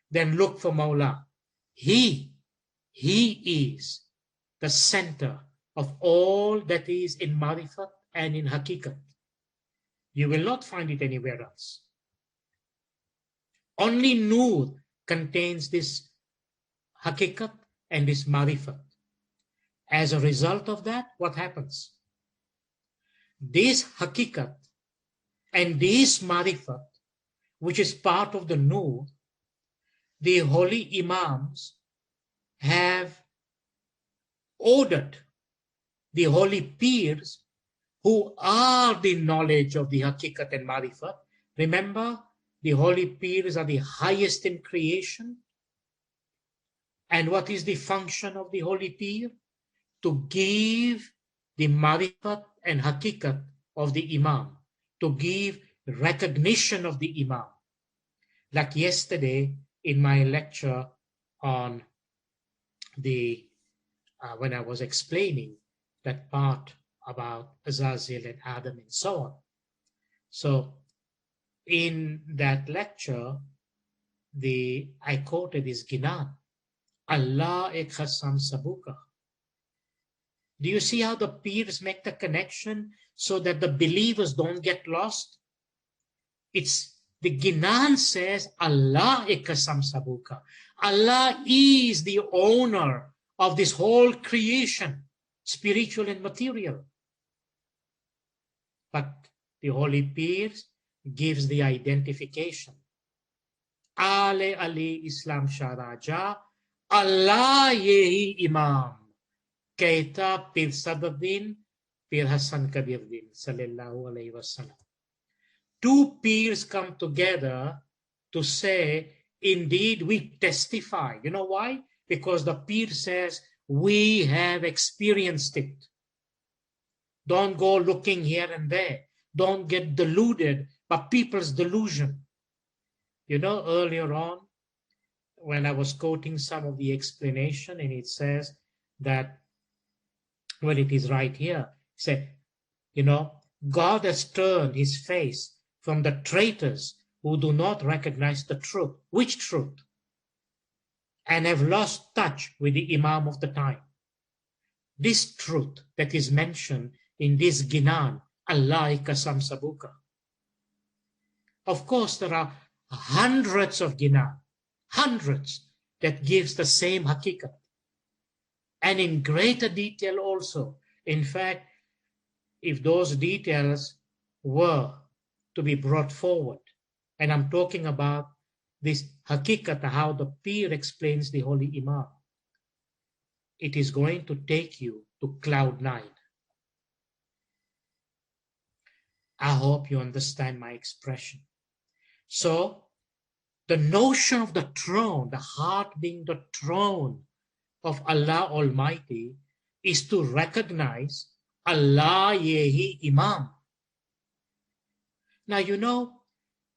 Then look for Mawla. He is the center of all that is in marifat and in hakikat. You will not find it anywhere else. Only Nur contains this hakikat and this marifat. As a result of that, what happens? This hakikat and this marifat, which is part of the Nur, the holy Imams have ordered the holy Peers who are the knowledge of the hakikat and marifat. Remember, the holy Peers are the highest in creation. And what is the function of the holy Peer? To give the marifat and hakikat of the Imam, to give recognition of the Imam. Like yesterday in my lecture on the, when I was explaining that part about Azazil and Adam and so on. So in that lecture, I quoted this Ginan, Allah ek HASSAM sabuka. Do you see how the Peers make the connection so that the believers don't get lost? It's the Ginan says, Allah ek HASSAM sabuka. Allah is the owner of this whole creation, spiritual and material. But the holy Peers gives the identification. Ale Ali Islam Sharaja, Allah yehi Imam. Kaita Pir Sadaddin, Pir Hassan Kabiruddin, sallallahu alayhi wasallam. Two peers come together to say, indeed, we testify. You know why? Because the peer says, we have experienced it. Don't go looking here and there. Don't get deluded by people's delusion. You know, earlier on, when I was quoting some of the explanation, and it says that, well, it is right here. It said, you know, God has turned his face from the traitors who do not recognize the truth. Which truth? And have lost touch with the Imam of the time. This truth that is mentioned in this Ginan, Allah Kasam Sabuka. Of course, there are hundreds of Ginan, hundreds that gives the same hakikat. And in greater detail also. In fact, if those details were to be brought forward, and I'm talking about this hakikat, how the Peer explains the Holy Imam, it is going to take you to cloud 9. I hope you understand my expression. So, the notion of the throne, the heart being the throne of Allah Almighty, is to recognize Allah yehi Imam. Now, you know,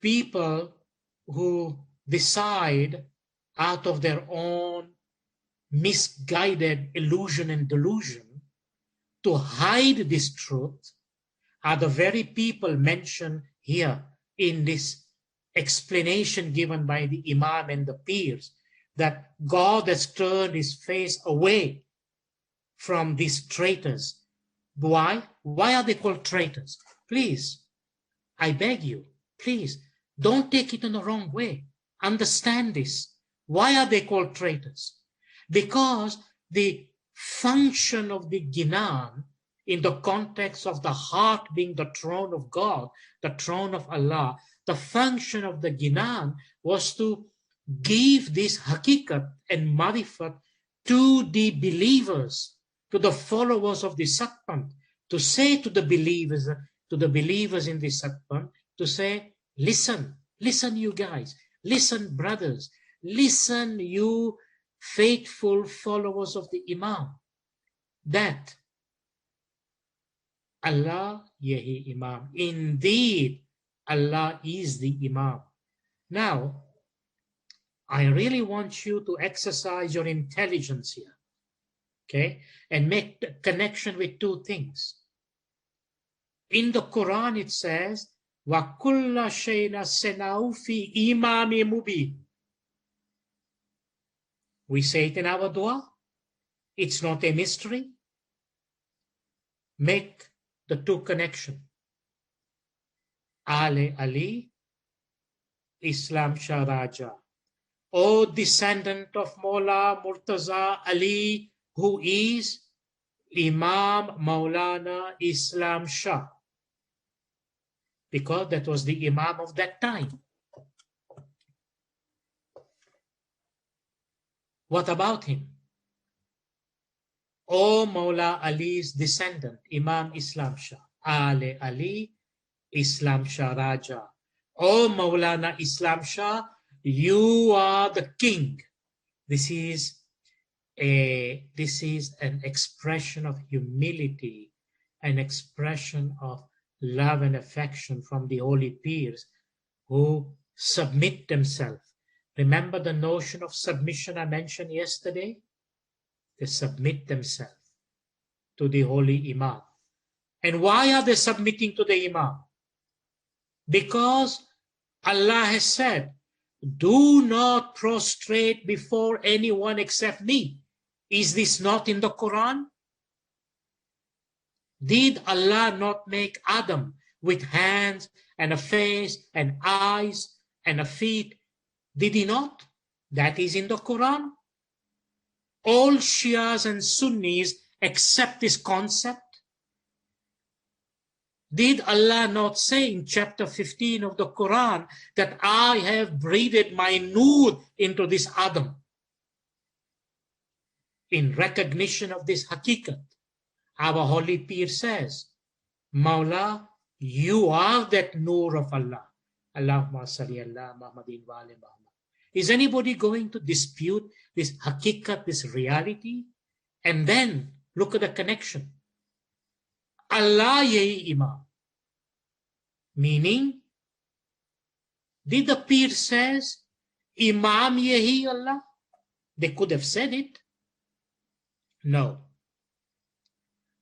people who decide out of their own misguided illusion and delusion to hide this truth are the very people mentioned here in this explanation given by the Imam and the Peers that God has turned his face away from these traitors. Why? Why are they called traitors? Please, I beg you, please, don't take it in the wrong way. Understand this. Why are they called traitors? Because the function of the Ginan in the context of the heart being the throne of God, the throne of Allah, the function of the Ginan was to give this hakikat and marifat to the believers, to the followers of the Satpan, to say to the believers in the Satpan, to say, listen, listen you guys, listen brothers, listen you faithful followers of the Imam, that Allah Yehi Imam. Indeed, Allah is the Imam. Now, I really want you to exercise your intelligence here, okay, and make the connection with two things. In the Quran, it says, "Wa kulla shayna senau fi imami mubin." We say it in our dua. It's not a mystery. Make the two connection. Ale Ali, Islam Shah Raja. O descendant of Mawla Murtaza Ali, who is Imam Maulana Islam Shah. Because that was the Imam of that time. What about him? O Mawla Ali's descendant, Imam Islam Shah. Ale Ali, Islam Shah Raja. O Maulana Islam Shah, you are the king. This is an expression of humility, an expression of love and affection from the holy peers who submit themselves. Remember the notion of submission I mentioned yesterday? They submit themselves to the holy Imam. And why are they submitting to the Imam? Because Allah has said, do not prostrate before anyone except me. Is this not in the Quran? Did Allah not make Adam with hands and a face and eyes and a feet? Did he not? That is in the Quran. All Shias and Sunnis accept this concept. Did Allah not say in chapter 15 of the Quran that I have breathed my nur into this Adam? In recognition of this hakikat, our holy Pir says, Mawla, you are that nur of Allah. Allahumma salli ala Muhammadin wa ali Muhammad. Is anybody going to dispute this hakikat, this reality? And then look at the connection. Allah Yehi Imam. Meaning, did the Pir says, Imam Yehi Allah? They could have said it. No.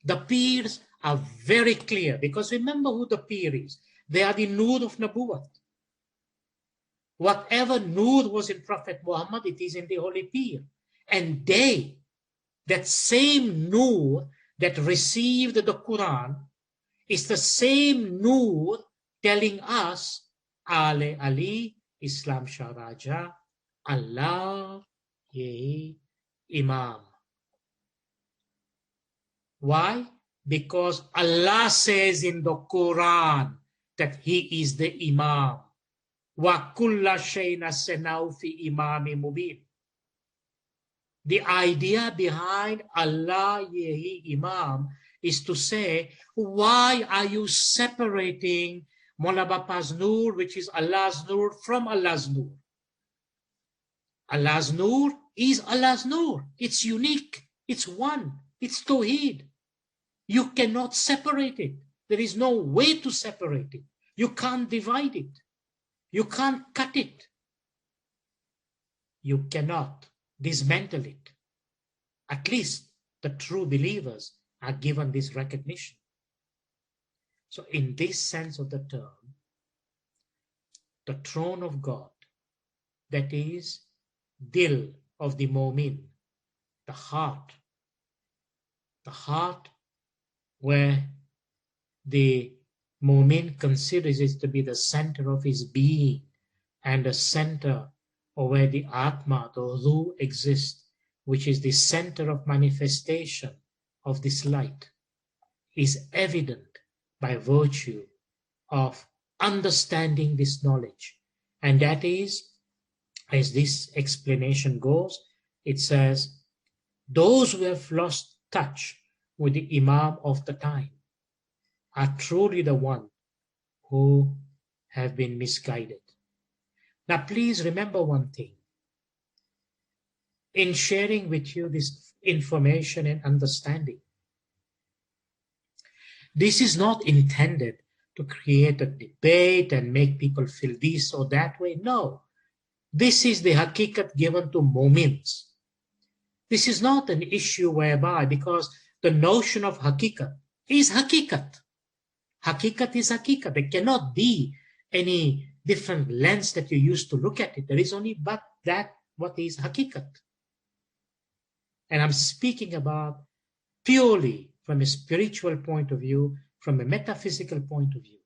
The Pirs are very clear, because remember who the Pir is. They are the Nur of Nabuwat. Whatever Nur was in Prophet Muhammad, it is in the Holy Pir. And they, that same Nur that received the Quran, is the same Nur telling us, Ale Ali, Islam Shah Raja, Allah Yehi Imam. Why? Because Allah says in the Quran that He is the Imam. Wa kulla shayna senau fi imami mubin. The idea behind Allah Yehi Imam is to say, why are you separating Mola Bapa's Nur, which is Allah's Nur, from Allah's Nur? Allah's Nur is Allah's Nur. It's unique. It's one. It's Tawheed. You cannot separate it. There is no way to separate it. You can't divide it. You can't cut it. You cannot dismantle it. At least the true believers are given this recognition. So in this sense of the term, the throne of God, that is Dil of the Mu'min, the heart where the Mu'min considers it to be the center of his being and the center or where the Atma, the Ruh exists, which is the center of manifestation of this light, is evident by virtue of understanding this knowledge. And that is, as this explanation goes, it says, those who have lost touch with the Imam of the time are truly the ones who have been misguided. Now, please remember one thing. In sharing with you this information and understanding, this is not intended to create a debate and make people feel this or that way. No. This is the hakikat given to mu'mins. This is not an issue whereby, because the notion of hakikat is hakikat. Hakikat is hakikat. There cannot be any different lens that you use to look at it. There is only but that what is hakikat. And I'm speaking about purely from a spiritual point of view, from a metaphysical point of view.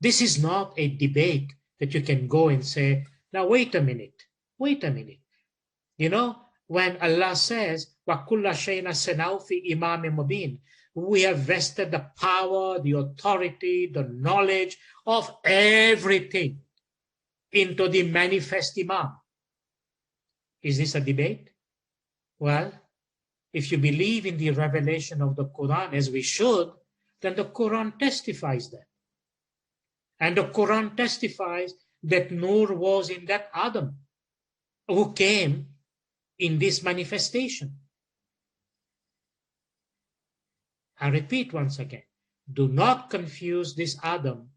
This is not a debate that you can go and say, now wait a minute. You know, when Allah says, وَكُلَّ شَيْءٍ سَنَوْا فِي إِمَامٍ مُبِينٍ, we have vested the power, the authority, the knowledge of everything into the manifest Imam. Is this a debate? Well, if you believe in the revelation of the Quran, as we should, then the Quran testifies that. And the Quran testifies that Nur was in that Adam who came in this manifestation. I repeat once again, do not confuse this Adam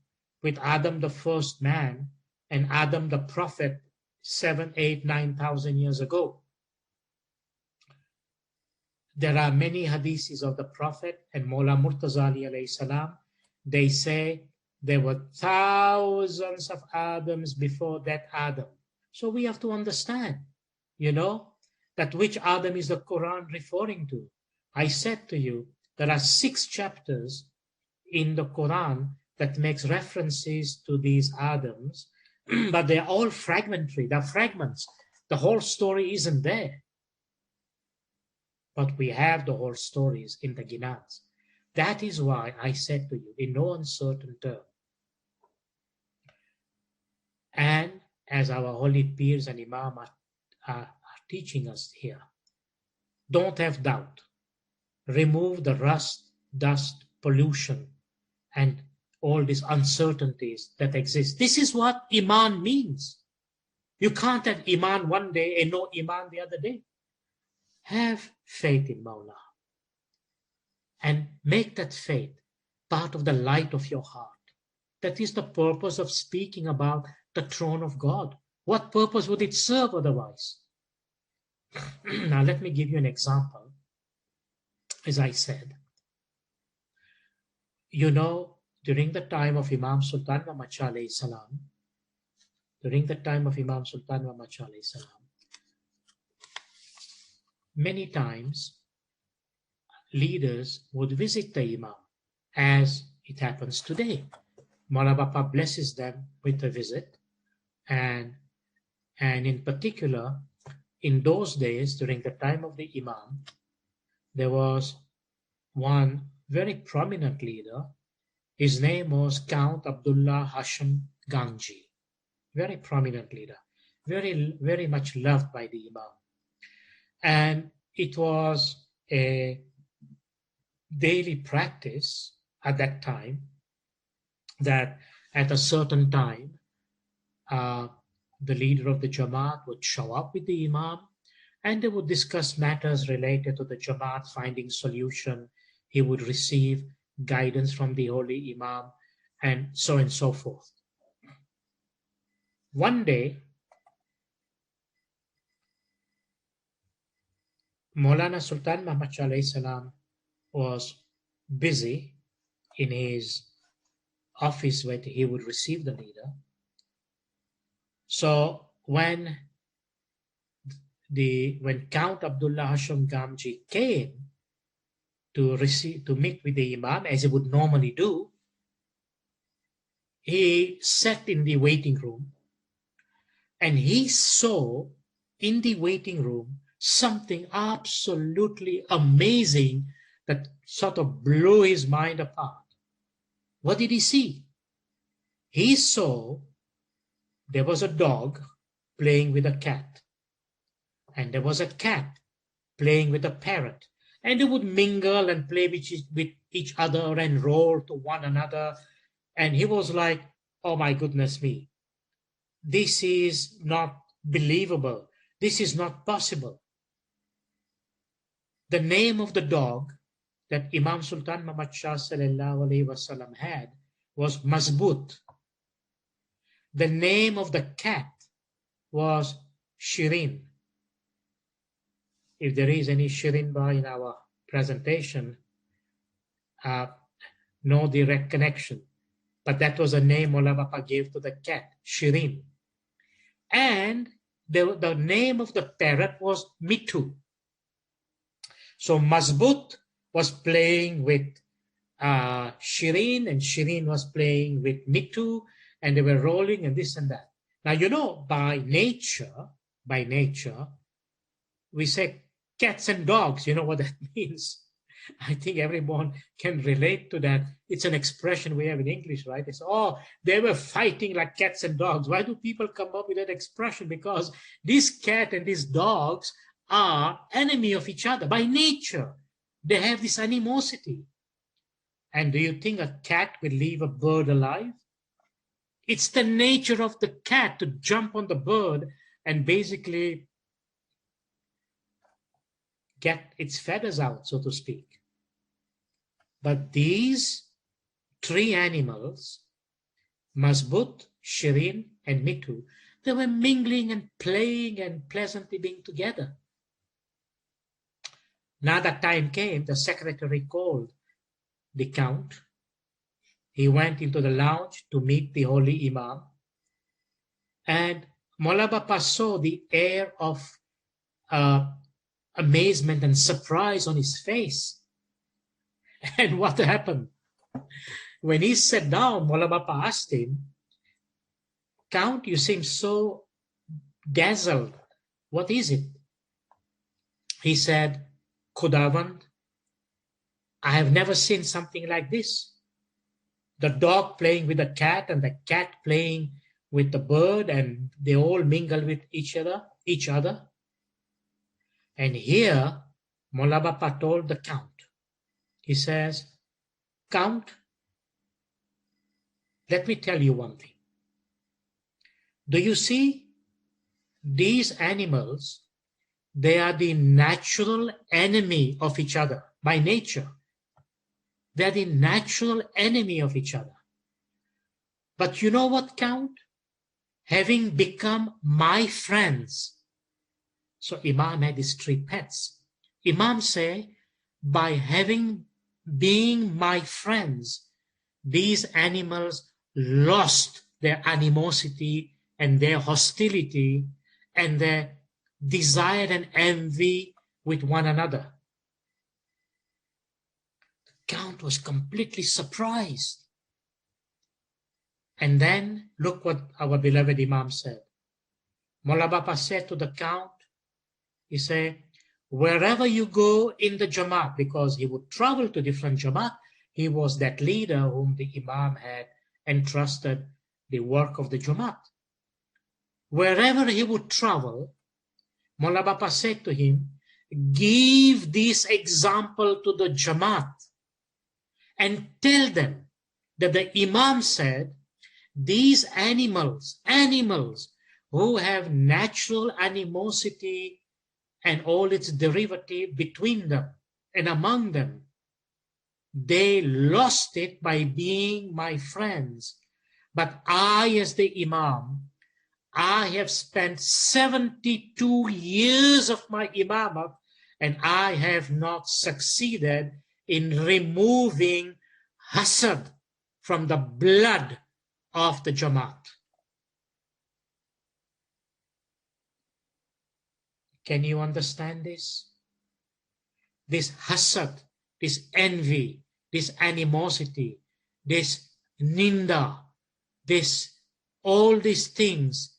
with Adam the first man and Adam the prophet 7, 8, 9,000 years ago. There are many hadiths of the Prophet and Mawla Murtazali alayhi salam. They say there were thousands of Adams before that Adam. So we have to understand, you know, that which Adam is the Quran referring to. I said to you, there are 6 chapters in the Quran that makes references to these Adams, but they're all fragmentary, they're fragments. The whole story isn't there. But we have the whole stories in the Ginans. That is why I said to you, in no uncertain term, and as our holy peers and Imam are teaching us here, don't have doubt. Remove the rust, dust, pollution, and all these uncertainties that exist. This is what Iman means. You can't have Iman one day and no Iman the other day. Have faith in Mawla and make that faith part of the light of your heart. That is the purpose of speaking about the throne of God. What purpose would it serve otherwise? Now let me give you an example. As I said, you know, during the time of Imam Sultan Muhammad Shah alayhi salam, many times leaders would visit the Imam, as it happens today. Mawla Bapa blesses them with a visit, and in particular, in those days, during the time of the Imam, there was one very prominent leader. His name was Count Abdullah HASSAM Ganji. Very prominent leader, very, very much loved by the Imam. And it was a daily practice at that time that at a certain time, the leader of the Jamaat would show up with the Imam and they would discuss matters related to the Jamaat, finding solution. He would receive guidance from the Holy Imam and so forth. One day, Maulana Sultan Muhammad Shah alayhi salam was busy in his office where he would receive the leader. So when Count Abdullah Hashim Gamji came to meet with the Imam, as he would normally do, he sat in the waiting room and he saw in the waiting room something absolutely amazing that sort of blew his mind apart. What did he see? He saw there was a dog playing with a cat, and there was a cat playing with a parrot, and they would mingle and play with each other and roar to one another. And he was like, oh my goodness me, this is not believable. This is not possible. The name of the dog that Imam Sultan Muhammad Shah sallallahu alaihi wasallam had was Mazbut. The name of the cat was Shirin. If there is any Shirin Ba in our presentation, no direct connection. But that was a name Mola Bapa gave to the cat, Shirin. And the name of the parrot was Mitu. So Mazbut was playing with Shirin, and Shirin was playing with Mitu, and they were rolling and this and that. Now, you know, by nature, we say cats and dogs. You know what that means? I think everyone can relate to that. It's an expression we have in English, right? It's, oh, they were fighting like cats and dogs. Why do people come up with that expression? Because this cat and these dogs are enemy of each other by nature. They have this animosity. And do you think a cat will leave a bird alive? It's the nature of the cat to jump on the bird and basically get its feathers out, so to speak. But these three animals, Mazbut, Shirin, and Mitu, they were mingling and playing and pleasantly being together. Now that time came, the secretary called the count. He went into the lounge to meet the holy Imam. And Mola Bapa saw the air of amazement and surprise on his face. And what happened? When he sat down, Mola Bapa asked him, Count, you seem so dazzled. What is it? He said, Khudawand, I have never seen something like this. The dog playing with the cat and the cat playing with the bird, and they all mingle with each other. And here, Mola Bapa told the Count, he says, Count, let me tell you one thing. Do you see these animals? They are the natural enemy of each other by nature. They're the natural enemy of each other. But you know what, Count? Having become my friends. So Imam had his three pets. Imam say, by being my friends, these animals lost their animosity and their hostility and their desire and envy with one another. The Count was completely surprised. And then look what our beloved Imam said. Mola Bapa said to the Count, he said, wherever you go in the Jamaat, because he would travel to different Jamaat, he was that leader whom the Imam had entrusted the work of the Jamaat. Wherever he would travel, Mola Bapa said to him, give this example to the Jamaat and tell them that the Imam said, these animals who have natural animosity and all its derivative between them and among them, they lost it by being my friends. But I, as the Imam, I have spent 72 years of my imamah, and I have not succeeded in removing hasad from the blood of the Jamaat. Can you understand this? This hasad, this envy, this animosity, this ninda, this, all these things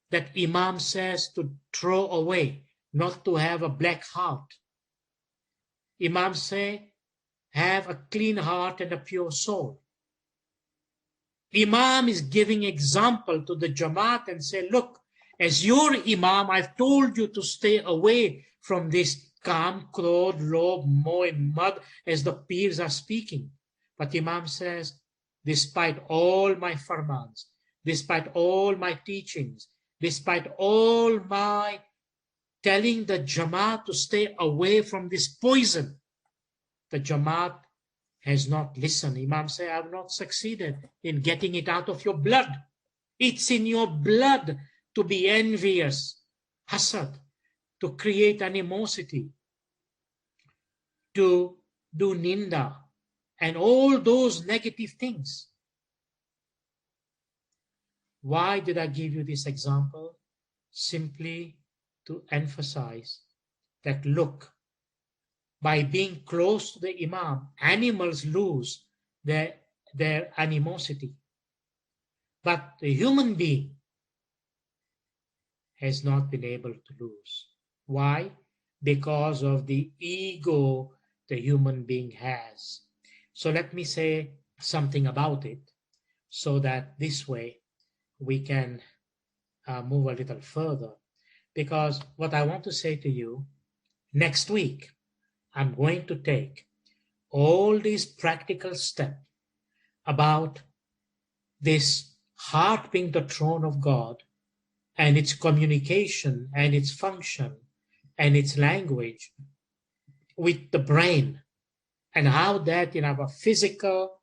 that Imam says to throw away, not to have a black heart. Imam say, have a clean heart and a pure soul. Imam is giving example to the Jamaat and say, look, as your Imam, I've told you to stay away from this Kam, Krodh, Lobh, Moh, and Mad as the Peers are speaking. But Imam says, despite all my farmans, despite all my teachings, despite all my telling the Jamaat to stay away from this poison, the Jamaat has not listened. Imam says, I have not succeeded in getting it out of your blood. It's in your blood to be envious, hasad, to create animosity, to do ninda, and all those negative things. Why did I give you this example? Simply to emphasize that, look, by being close to the Imam, animals lose their animosity. But the human being has not been able to lose. Why? Because of the ego the human being has. So let me say something about it so that this way we can move a little further. Because what I want to say to you, next week, I'm going to take all these practical steps about this heart being the throne of God and its communication and its function and its language with the brain, and how that in our physical,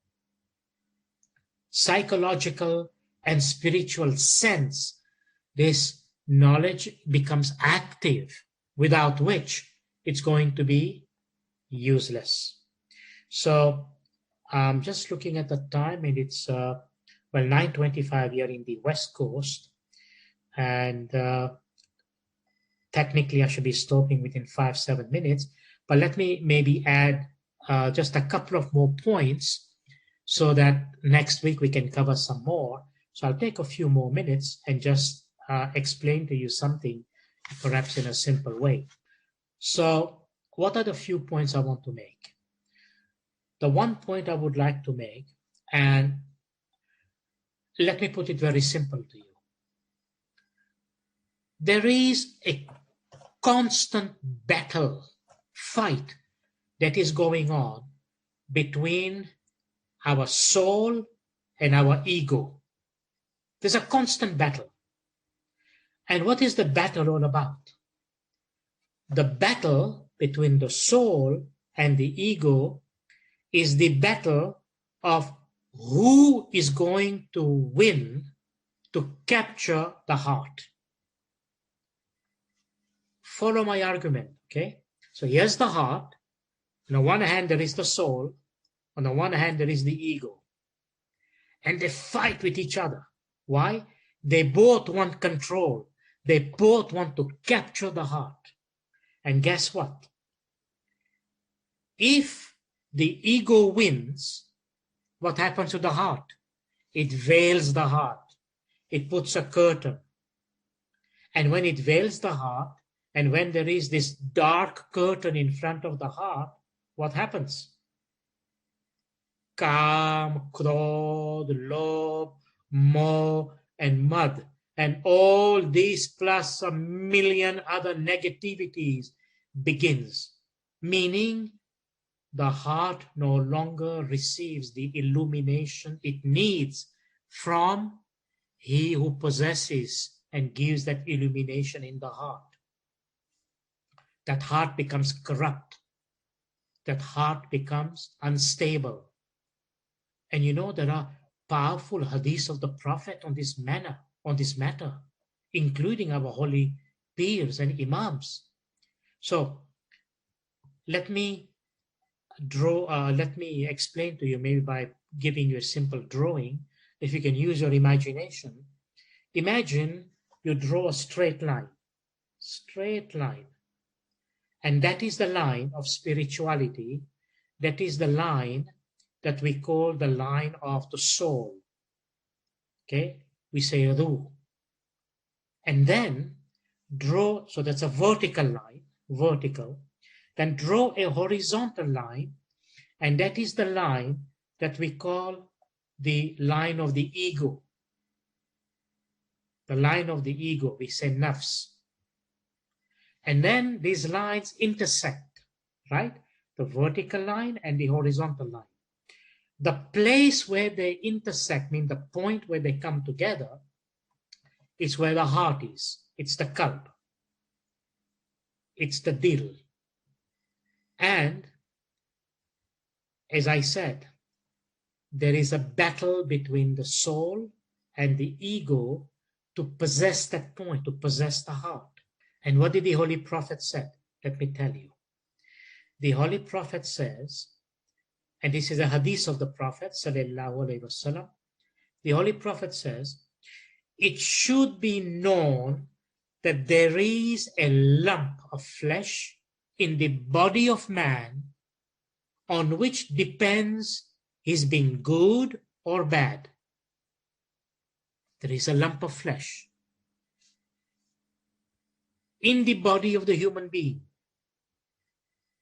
psychological, and spiritual sense, this knowledge becomes active, without which it's going to be useless. So I'm just looking at the time, and it's 9:25 here in the West Coast, and technically I should be stopping within 5-7 minutes, but let me maybe add just a couple of more points so that next week we can cover some more. So I'll take a few more minutes and just explain to you something, perhaps in a simple way. So what are the few points I want to make? The one point I would like to make, and let me put it very simple to you. There is a constant battle, fight that is going on between our soul and our ego. There's a constant battle. And what is the battle all about? The battle between the soul and the ego is the battle of who is going to win to capture the heart. Follow my argument, okay? So here's the heart. On the one hand, there is the soul. On the one hand, there is the ego. And they fight with each other. Why? They both want control. They both want to capture the heart. And guess what? If the ego wins, what happens to the heart? It veils the heart. It puts a curtain. And when it veils the heart, and when there is this dark curtain in front of the heart, what happens? Kam, Krodh, Lobh, Moh, and Mad, and all these plus a million other negativities begins, meaning the heart no longer receives the illumination it needs from He who possesses and gives that illumination in the heart. That heart becomes corrupt. That heart becomes unstable. And you know, there are powerful hadiths of the Prophet on this matter, including our holy peers and imams. So let me explain to you, maybe by giving you a simple drawing. If you can use your imagination, imagine you draw a straight line, And that is the line of spirituality. That is the line that we call the line of the soul. Okay, we say Ruh. And then draw, so that's a vertical line, vertical. Then draw a horizontal line, and that is the line that we call the line of the ego. The line of the ego, we say nafs. And then these lines intersect, right? The vertical line and the horizontal line. The place where they intersect, mean the point where they come together, is where the heart is. It's the qalb. It's the dil. And as I said, there is a battle between the soul and the ego to possess that point, to possess the heart. And what did the Holy Prophet say? Let me tell you. The Holy Prophet says, and this is a hadith of the Prophet, sallallahu alaihi wasallam. The Holy Prophet says, it should be known that there is a lump of flesh in the body of man on which depends his being good or bad. There is a lump of flesh in the body of the human being,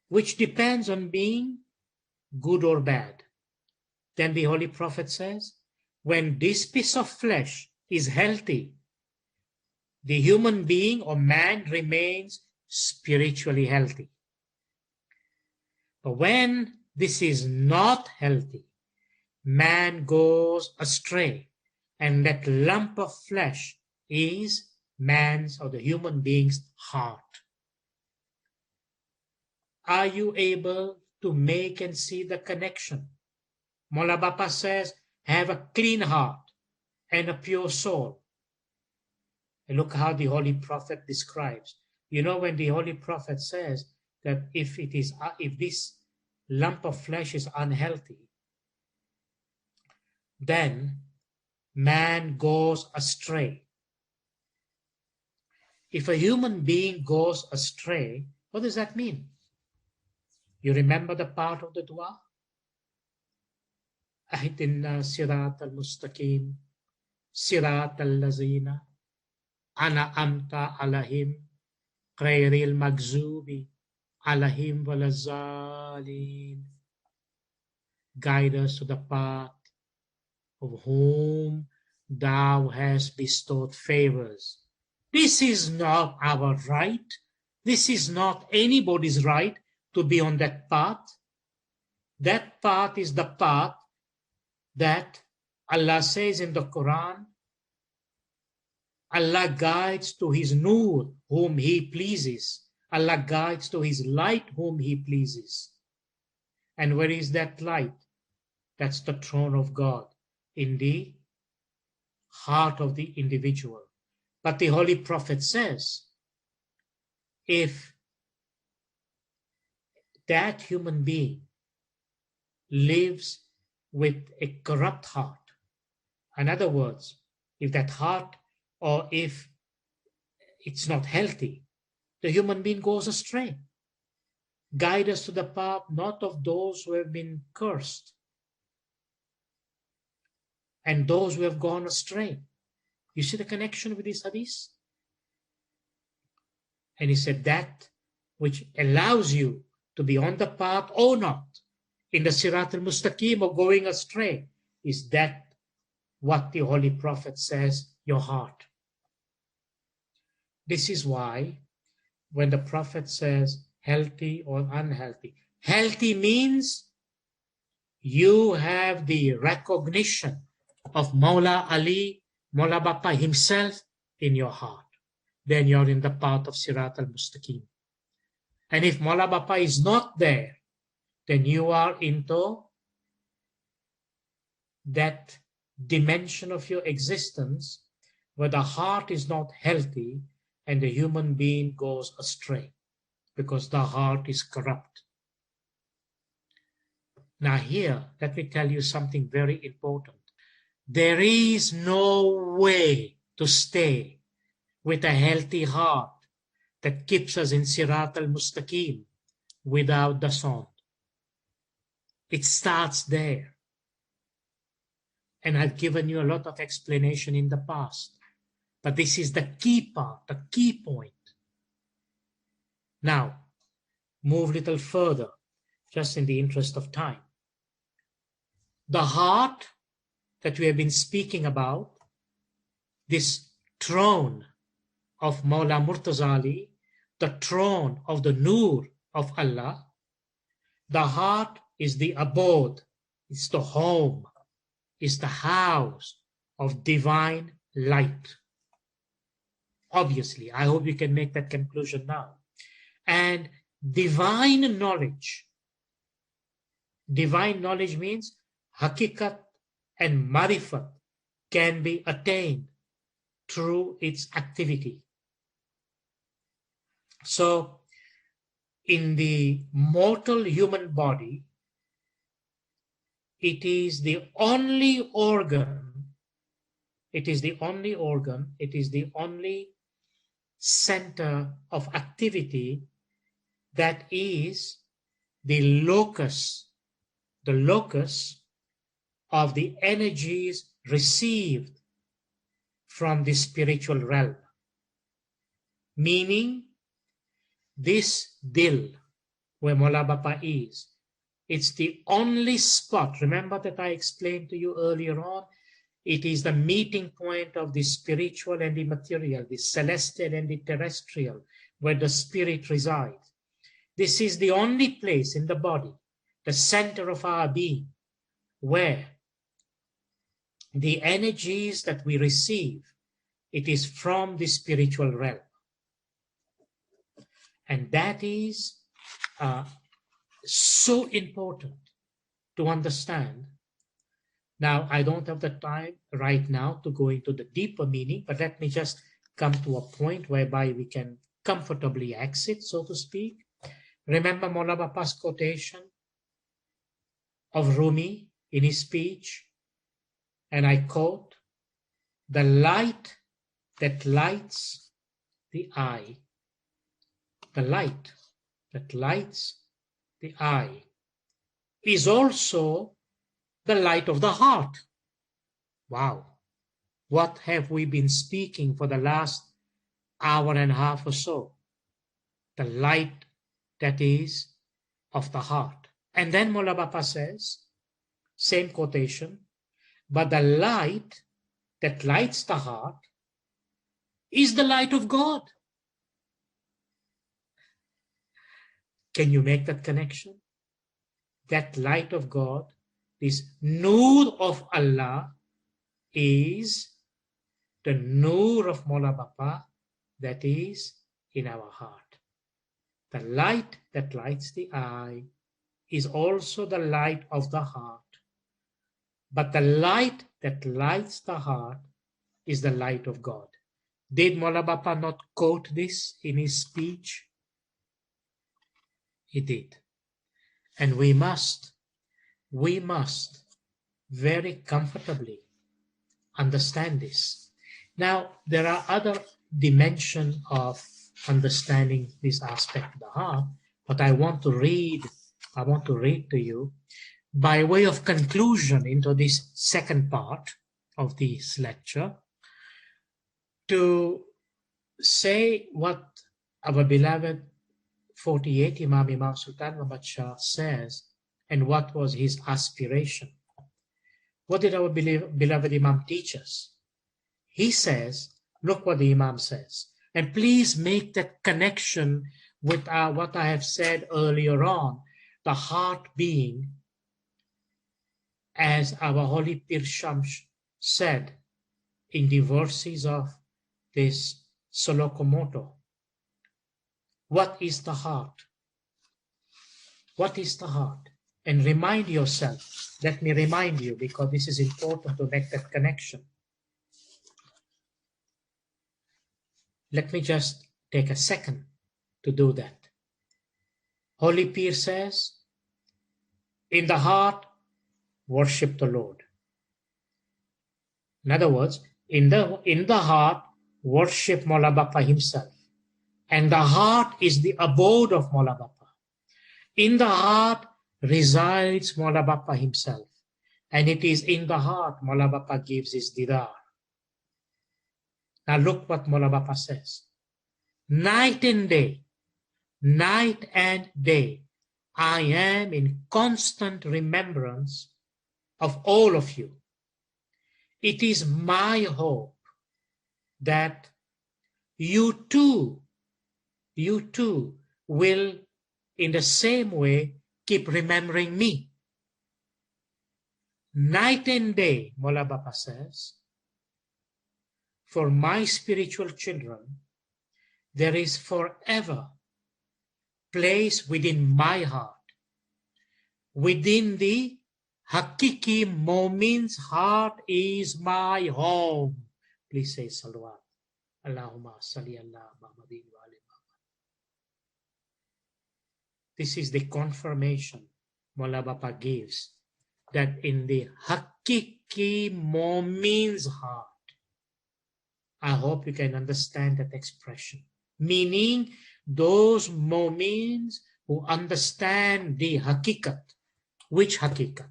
which depends on being good or bad. Then the Holy Prophet says, when this piece of flesh is healthy, the human being or man remains spiritually healthy. But when this is not healthy, man goes astray, and that lump of flesh is man's or the human being's heart. Are you able to make and see the connection? Mola Bapa says, have a clean heart and a pure soul. And look how the Holy Prophet describes. You know, when the Holy Prophet says that if this lump of flesh is unhealthy, then man goes astray. If a human being goes astray, what does that mean? You remember the part of the dua? Ahdina sirat al-mustaqim, sirat al-lazina, ana amta alahim, ghayril magzubi, alahim walazalin. Guide us to the path of whom thou hast bestowed favors. This is not our right. This is not anybody's right to be on that path. That path is the path that Allah says in the Quran, Allah guides to his nur whom he pleases. Allah guides to his light whom he pleases. And where is that light? That's the throne of God in the heart of the individual. But the Holy Prophet says, if that human being lives with a corrupt heart, in other words, if that heart or if it's not healthy, the human being goes astray. Guide us to the path not of those who have been cursed and those who have gone astray. You see the connection with this hadith? And he said that which allows you to be on the path or not, in the Sirat al-Mustaqim or going astray, is that what the Holy Prophet says, your heart. This is why when the Prophet says healthy or unhealthy, healthy means you have the recognition of Maula Ali, Maula Bapa himself in your heart. Then you're in the path of Sirat al-Mustaqim. And if Maula Bapa is not there, then you are into that dimension of your existence where the heart is not healthy and the human being goes astray because the heart is corrupt. Now here, let me tell you something very important. There is no way to stay with a healthy heart that keeps us in Sirat al-Mustaqim without the sound. It starts there. And I've given you a lot of explanation in the past. But this is the key part, the key point. Now, move a little further, just in the interest of time. The heart that we have been speaking about, this throne of Mawla Murtaza Ali, the throne of the Noor of Allah, the heart is the abode, it's the home, is the house of divine light. Obviously, I hope you can make that conclusion now. And divine knowledge means hakikat and marifat can be attained through its activity. So, in the mortal human body, it is the only organ, it is the only center of activity that is the locus of the energies received from the spiritual realm. Meaning, this dil, where Mawla Bapa is, it's the only spot. Remember that I explained to you earlier on, it is the meeting point of the spiritual and the material, the celestial and the terrestrial, where the spirit resides. This is the only place in the body, the center of our being, where the energies that we receive, it is from the spiritual realm. And that is so important to understand. Now, I don't have the time right now to go into the deeper meaning, but let me just come to a point whereby we can comfortably exit, so to speak. Remember Mawla Bapa's quotation of Rumi in his speech, and I quote, "The light that lights the eye, the light that lights the eye is also the light of the heart." Wow. What have we been speaking for the last hour and a half or so? The light that is of the heart. And then Mawla Bapa says, same quotation, "But the light that lights the heart is the light of God." Can you make that connection? That light of God, this Noor of Allah, is the Noor of Mawla Bapa that is in our heart. The light that lights the eye is also the light of the heart. But the light that lights the heart is the light of God. Did Mawla Bapa not quote this in his speech? He did. And we must very comfortably understand this. Now, there are other dimensions of understanding this aspect of the heart, but I want to read to you by way of conclusion into this second part of this lecture, to say what our beloved 48 Imam Sultan Muhammad Shah says, and what was his aspiration. What did our beloved Imam teach us? He says, look what the Imam says, and please make that connection with what I have said earlier on, the heart being, as our Holy Pir Shams said in the verses of this Solokomoto. What is the heart? What is the heart? And remind yourself, let me remind you, because this is important to make that connection. Let me just take a second to do that. Holy Pir says, in the heart, worship the Lord. In other words, in the heart, worship Mawla Bapa himself. And the heart is the abode of Maula Bapa. In the heart resides Maula Bapa himself. And it is in the heart Maula Bapa gives his didar. Now look what Maula Bapa says. Night and day, I am in constant remembrance of all of you. It is my hope that you too will, in the same way, keep remembering me. Night and day, Maula Bapa says, for my spiritual children, there is forever place within my heart, within the Hakiki Momin's heart is my home. Please say salawat. Allahumma salli ala Muhammadin wa ali Muhammad. This is the confirmation Maula Bapa gives that in the Hakiki Momin's heart, I hope you can understand that expression. Meaning those Momins who understand the Hakikat. Which Hakikat?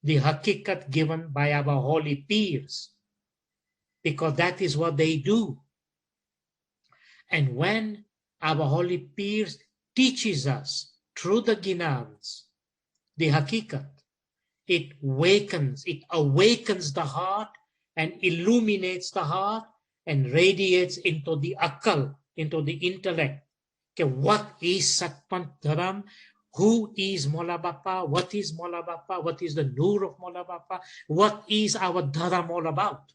The Hakikat given by our holy peers. Because that is what they do. And when our holy peers teaches us through the Ginans, the Hakikat, it awakens the heart and illuminates the heart and radiates into the akal, into the intellect. Okay, what is Satpan Dharam? Who is Maula Bapa? What is Maula Bapa? What is the Noor of Maula Bapa? What is our Dharam all about?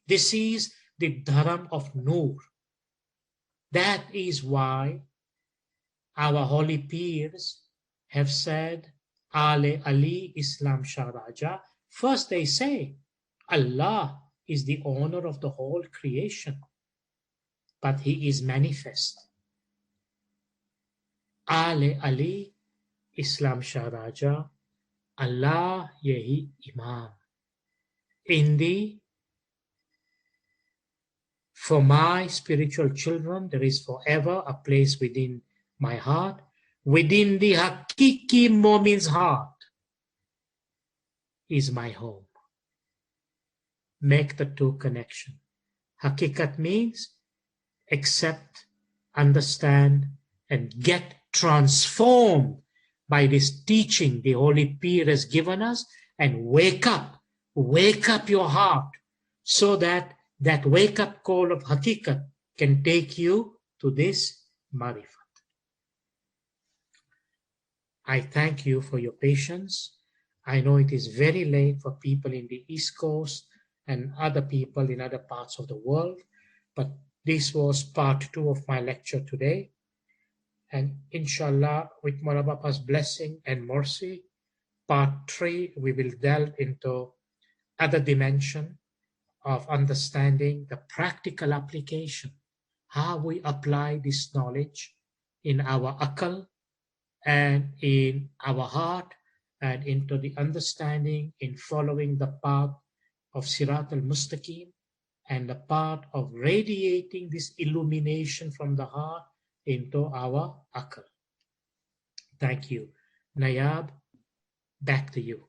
This is the Dharam of Noor. That is why our holy peers have said, Ale Ali Islam Shah Raja. First they say, Allah is the owner of the whole creation, but he is manifest. Ale Ali Islam Shah Raja, Allah Yehi Imam. For my spiritual children, there is forever a place within my heart, within the Hakiki Momin's heart is my home. Make the two connection. Hakikat means accept, understand, and get transformed by this teaching the Holy Peer has given us, and wake up your heart so that wake-up call of Hakikat can take you to this Marifat. I thank you for your patience. I know it is very late for people in the East Coast and other people in other parts of the world, but this was part 2 of my lecture today. And inshallah, with Maula Bapa's blessing and mercy, part 3, we will delve into other dimension of understanding the practical application, how we apply this knowledge in our akal and in our heart, and into the understanding in following the path of Sirat al-Mustaqim and the path of radiating this illumination from the heart into our akal. Thank you. Nayab, back to you.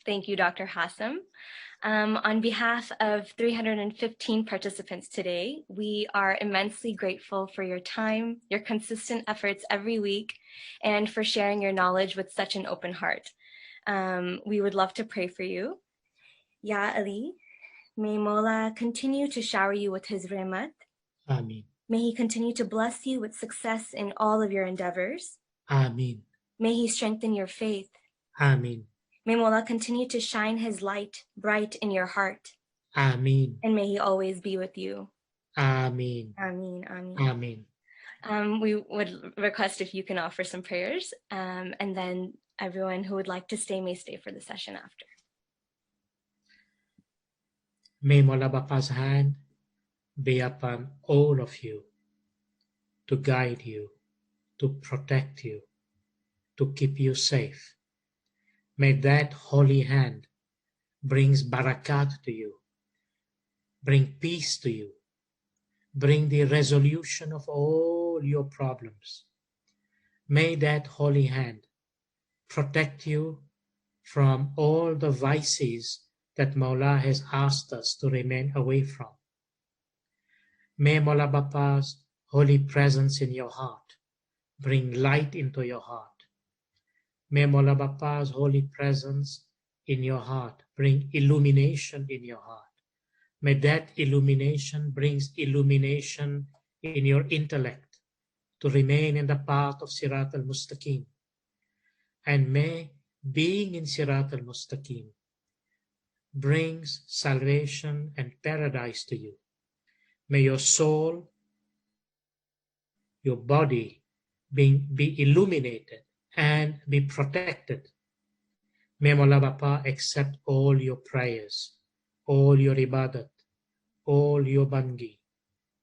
Thank you, Dr. Hassam. On behalf of 315 participants today, we are immensely grateful for your time, your consistent efforts every week, and for sharing your knowledge with such an open heart. We would love to pray for you. Ya Ali, may Mola continue to shower you with his rahmat. Ameen. May he continue to bless you with success in all of your endeavors. Ameen. May he strengthen your faith. Ameen. May Mola continue to shine his light bright in your heart. Ameen. And may he always be with you. Ameen. Ameen. Ameen. Ameen. We would request if you can offer some prayers, and then everyone who would like to stay may stay for the session after. May Maula Bapa's hand be upon all of you to guide you, to protect you, to keep you safe. May that holy hand brings barakat to you, bring peace to you, bring the resolution of all your problems. May that holy hand protect you from all the vices that Maula has asked us to remain away from. May Maula Bapa's holy presence in your heart bring light into your heart. May Maula Bapa's holy presence in your heart bring illumination in your heart. May that illumination brings illumination in your intellect to remain in the path of Sirat al-Mustaqim. And may being in Sirat al-Mustaqim brings salvation and paradise to you. May your soul, your body be illuminated and be protected. May Maula Bapa accept all your prayers, all your ibadat, all your bangi,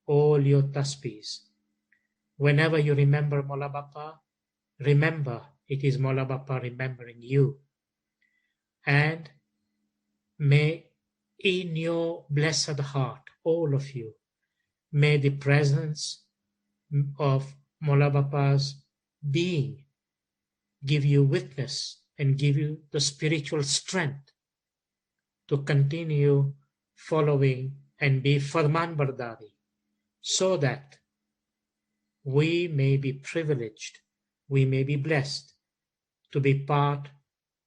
all your tasbihs. Whenever you remember Maula Bapa, remember it is Maula Bapa remembering you. And may in your blessed heart, all of you, may the presence of Maula Bapa's being give you witness and give you the spiritual strength to continue following and be Farman Bardari, so that we may be privileged, we may be blessed to be part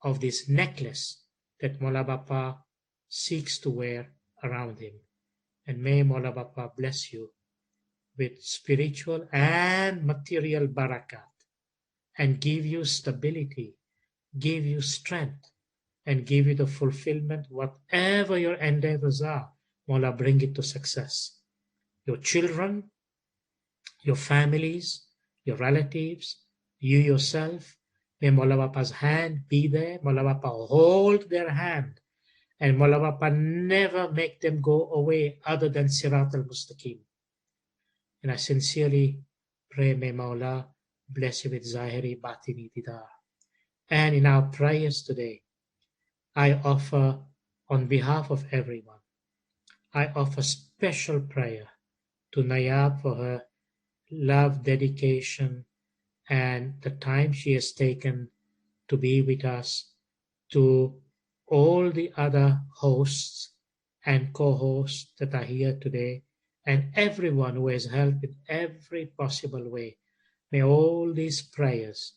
of this necklace that Maula Bapa seeks to wear around him. And may Maula Bapa bless you with spiritual and material barakat and give you stability, give you strength, and give you the fulfillment, whatever your endeavors are. Maula, bring it to success. Your children, your families, your relatives, you yourself, may Maula Bapa's hand be there. Maula Bapa hold their hand, and Maula Bapa never make them go away other than Sirat al-Mustaqim. And I sincerely pray, may Maula bless you with Zahiri Batini Didar. And in our prayers today, I offer, on behalf of everyone, I offer special prayer to Nayab for her love, dedication, and the time she has taken to be with us, to all the other hosts and co-hosts that are here today, and everyone who has helped in every possible way. May all these prayers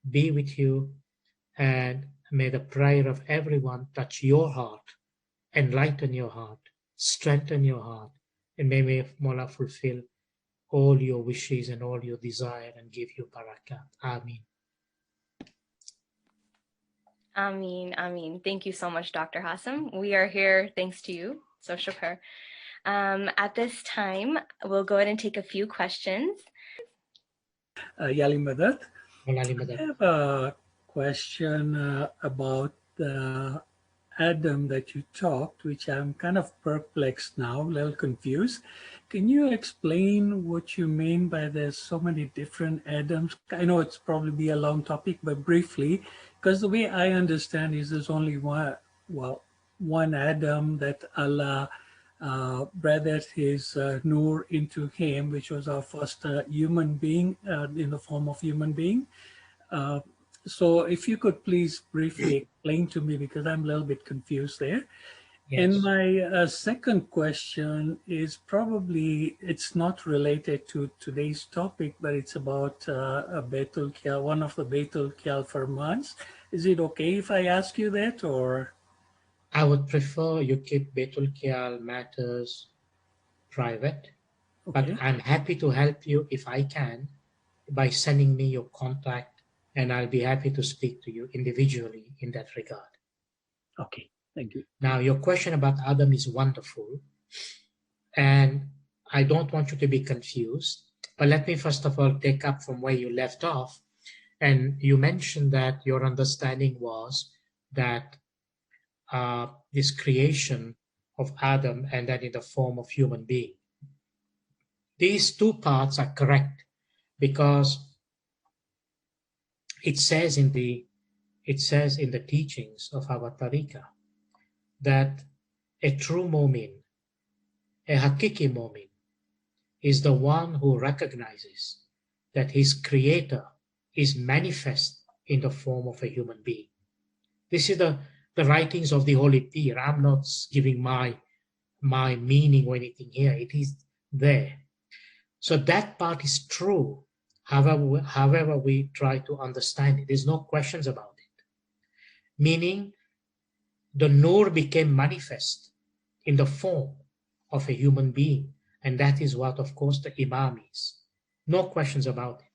be with you, and may the prayer of everyone touch your heart, enlighten your heart, strengthen your heart, and may Maula fulfill all your wishes and all your desire and give you barakat. Ameen. Ameen, Ameen. Thank you so much, Dr. Hassam. We are here thanks to you. So shukr. At this time, we'll go ahead and take a few questions. Yali Madad. I have a question about the Adam that you talked, which I'm kind of perplexed now, a little confused. Can you explain what you mean by there's so many different Adams? I know it's probably be a long topic, but briefly, because the way I understand is there's only one Adam that Allah breathed his Nur into him, which was our first human being in the form of human being. So if you could please briefly explain to me, because I'm a little bit confused there. Yes. And my second question is probably, it's not related to today's topic, but it's about a Baitul Kyal, one of the Baitul Kyal Farmans. Is it okay if I ask you that, or? I would prefer you keep Baitul Kyal matters private, Okay. but I'm happy to help you if I can by sending me your contact, and I'll be happy to speak to you individually in that regard. Okay, thank you. Now, your question about Adam is wonderful, and I don't want you to be confused, but let me first of all take up from where you left off. And you mentioned that your understanding was that this creation of Adam and then in the form of human being. These two parts are correct, because it says in the teachings of our tariqah that a true mu'min, a hakiki mu'min, is the one who recognizes that his creator is manifest in the form of a human being. This is the writings of the Holy Pir. I'm not giving my meaning or anything here. It is there. So that part is true. However we try to understand it, there's no questions about it. Meaning, the Nur became manifest in the form of a human being. And that is what, of course, the Imam is. No questions about it.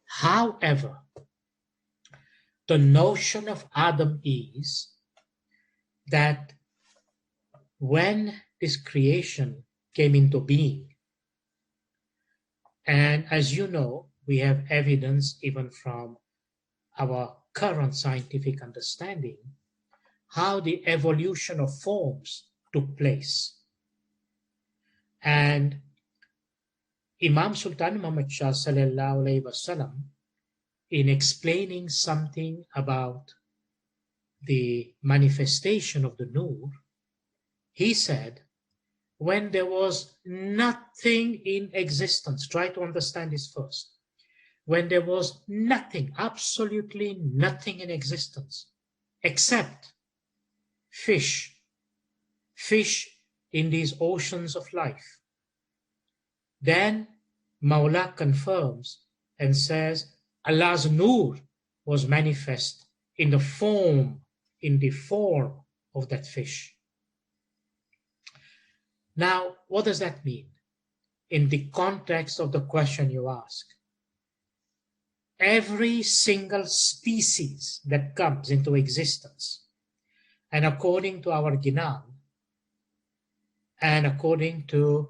However, the notion of Adam is that when this creation came into being, and as you know, we have evidence even from our current scientific understanding, how the evolution of forms took place. And Imam Sultan Muhammad Shah sallallahu alaihi wasallam, in explaining something about the manifestation of the Nur, he said, when there was nothing in existence, try to understand this first, when there was nothing, absolutely nothing in existence, except fish in these oceans of life, then Mawla confirms and says, Allah's Nur was manifest in the form of that fish. Now, what does that mean? In the context of the question you ask, every single species that comes into existence, and according to our Ginan, and according to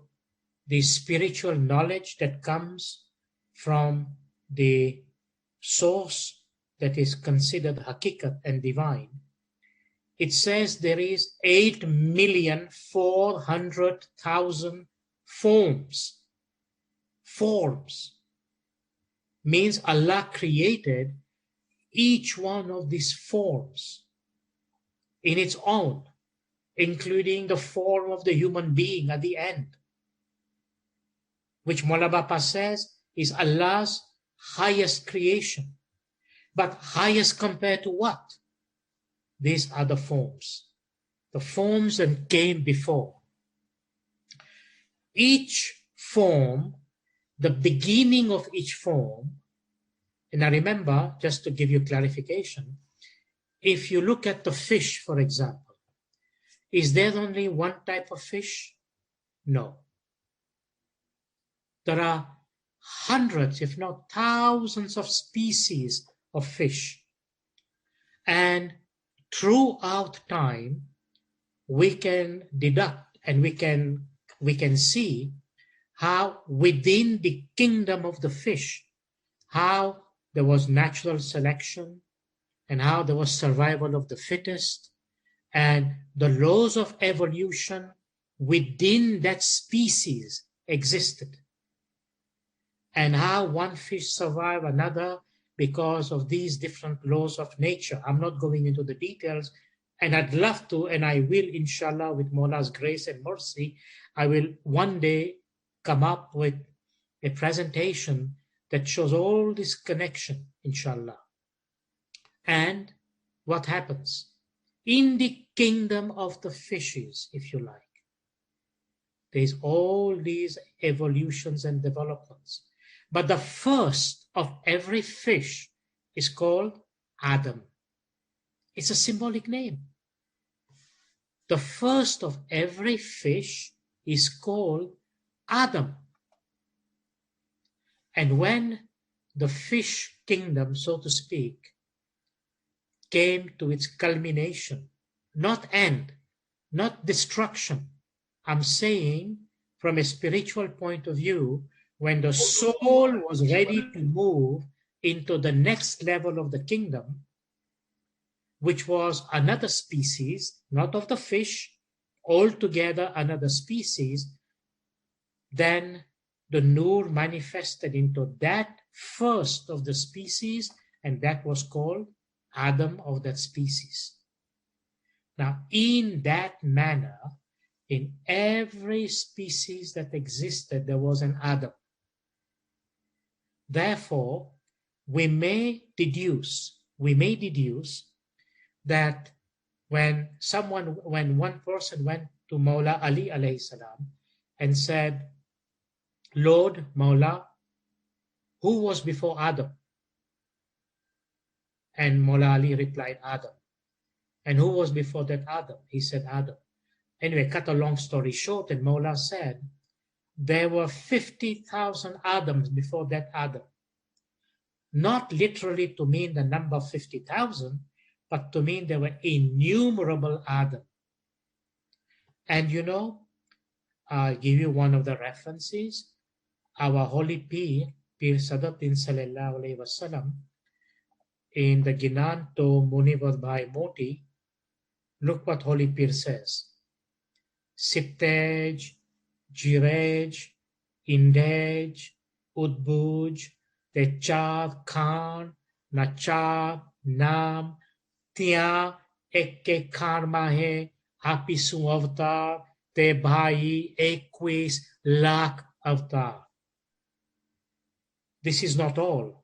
the spiritual knowledge that comes from the source that is considered hakikat and divine, it says there is 8,400,000 forms. Means Allah created each one of these forms in its own, including the form of the human being at the end, which Mola Bapa says is Allah's highest creation. But highest compared to what? These are the forms that came before. Each form, the beginning of each form, and I remember, just to give you clarification, if you look at the fish, for example, is there only one type of fish? No. There are hundreds, if not thousands of species of fish. And throughout time, we can deduct and we can see how within the kingdom of the fish, how there was natural selection and how there was survival of the fittest, and the laws of evolution within that species existed, and how one fish survived another because of these different laws of nature. I'm not going into the details, and I'd love to, and I will, inshallah, with Mawla's grace and mercy, I will one day come up with a presentation that shows all this connection, inshallah. And what happens? In the kingdom of the fishes, if you like, there's all these evolutions and developments. But the first of every fish is called Adam. It's a symbolic name. The first of every fish is called Adam. And when the fish kingdom, so to speak, came to its culmination, not end, not destruction, I'm saying from a spiritual point of view, when the soul was ready to move into the next level of the kingdom, which was another species, not of the fish, altogether another species, then the Nur manifested into that first of the species, and that was called Adam of that species. Now, in that manner, In every species that existed, there was an Adam. Therefore, we may deduce that when one person went to Mawla Ali alayhi salam and said, Lord Mawla, who was before Adam? And Mawla Ali replied, Adam. And who was before that Adam? He said, Adam. Anyway, cut a long story short, and Mawla said, there were 50,000 Adams before that Adam. Not literally to mean the number 50,000, but to mean there were innumerable Adam. And you know, I'll give you one of the references. Our holy Pir Sadatin Sallallahu Alaihi Wasallam, in the Ginanto Munivad Bhai Moti, look what holy Pir says. Siptej, Jirej, Indej, Udbuj, Techad, Khan, Nachab, Nam, Tia, Ekke Karmahe, Apisu Avatar, Te Bhai, Equis, Lak Avatar. This is not all.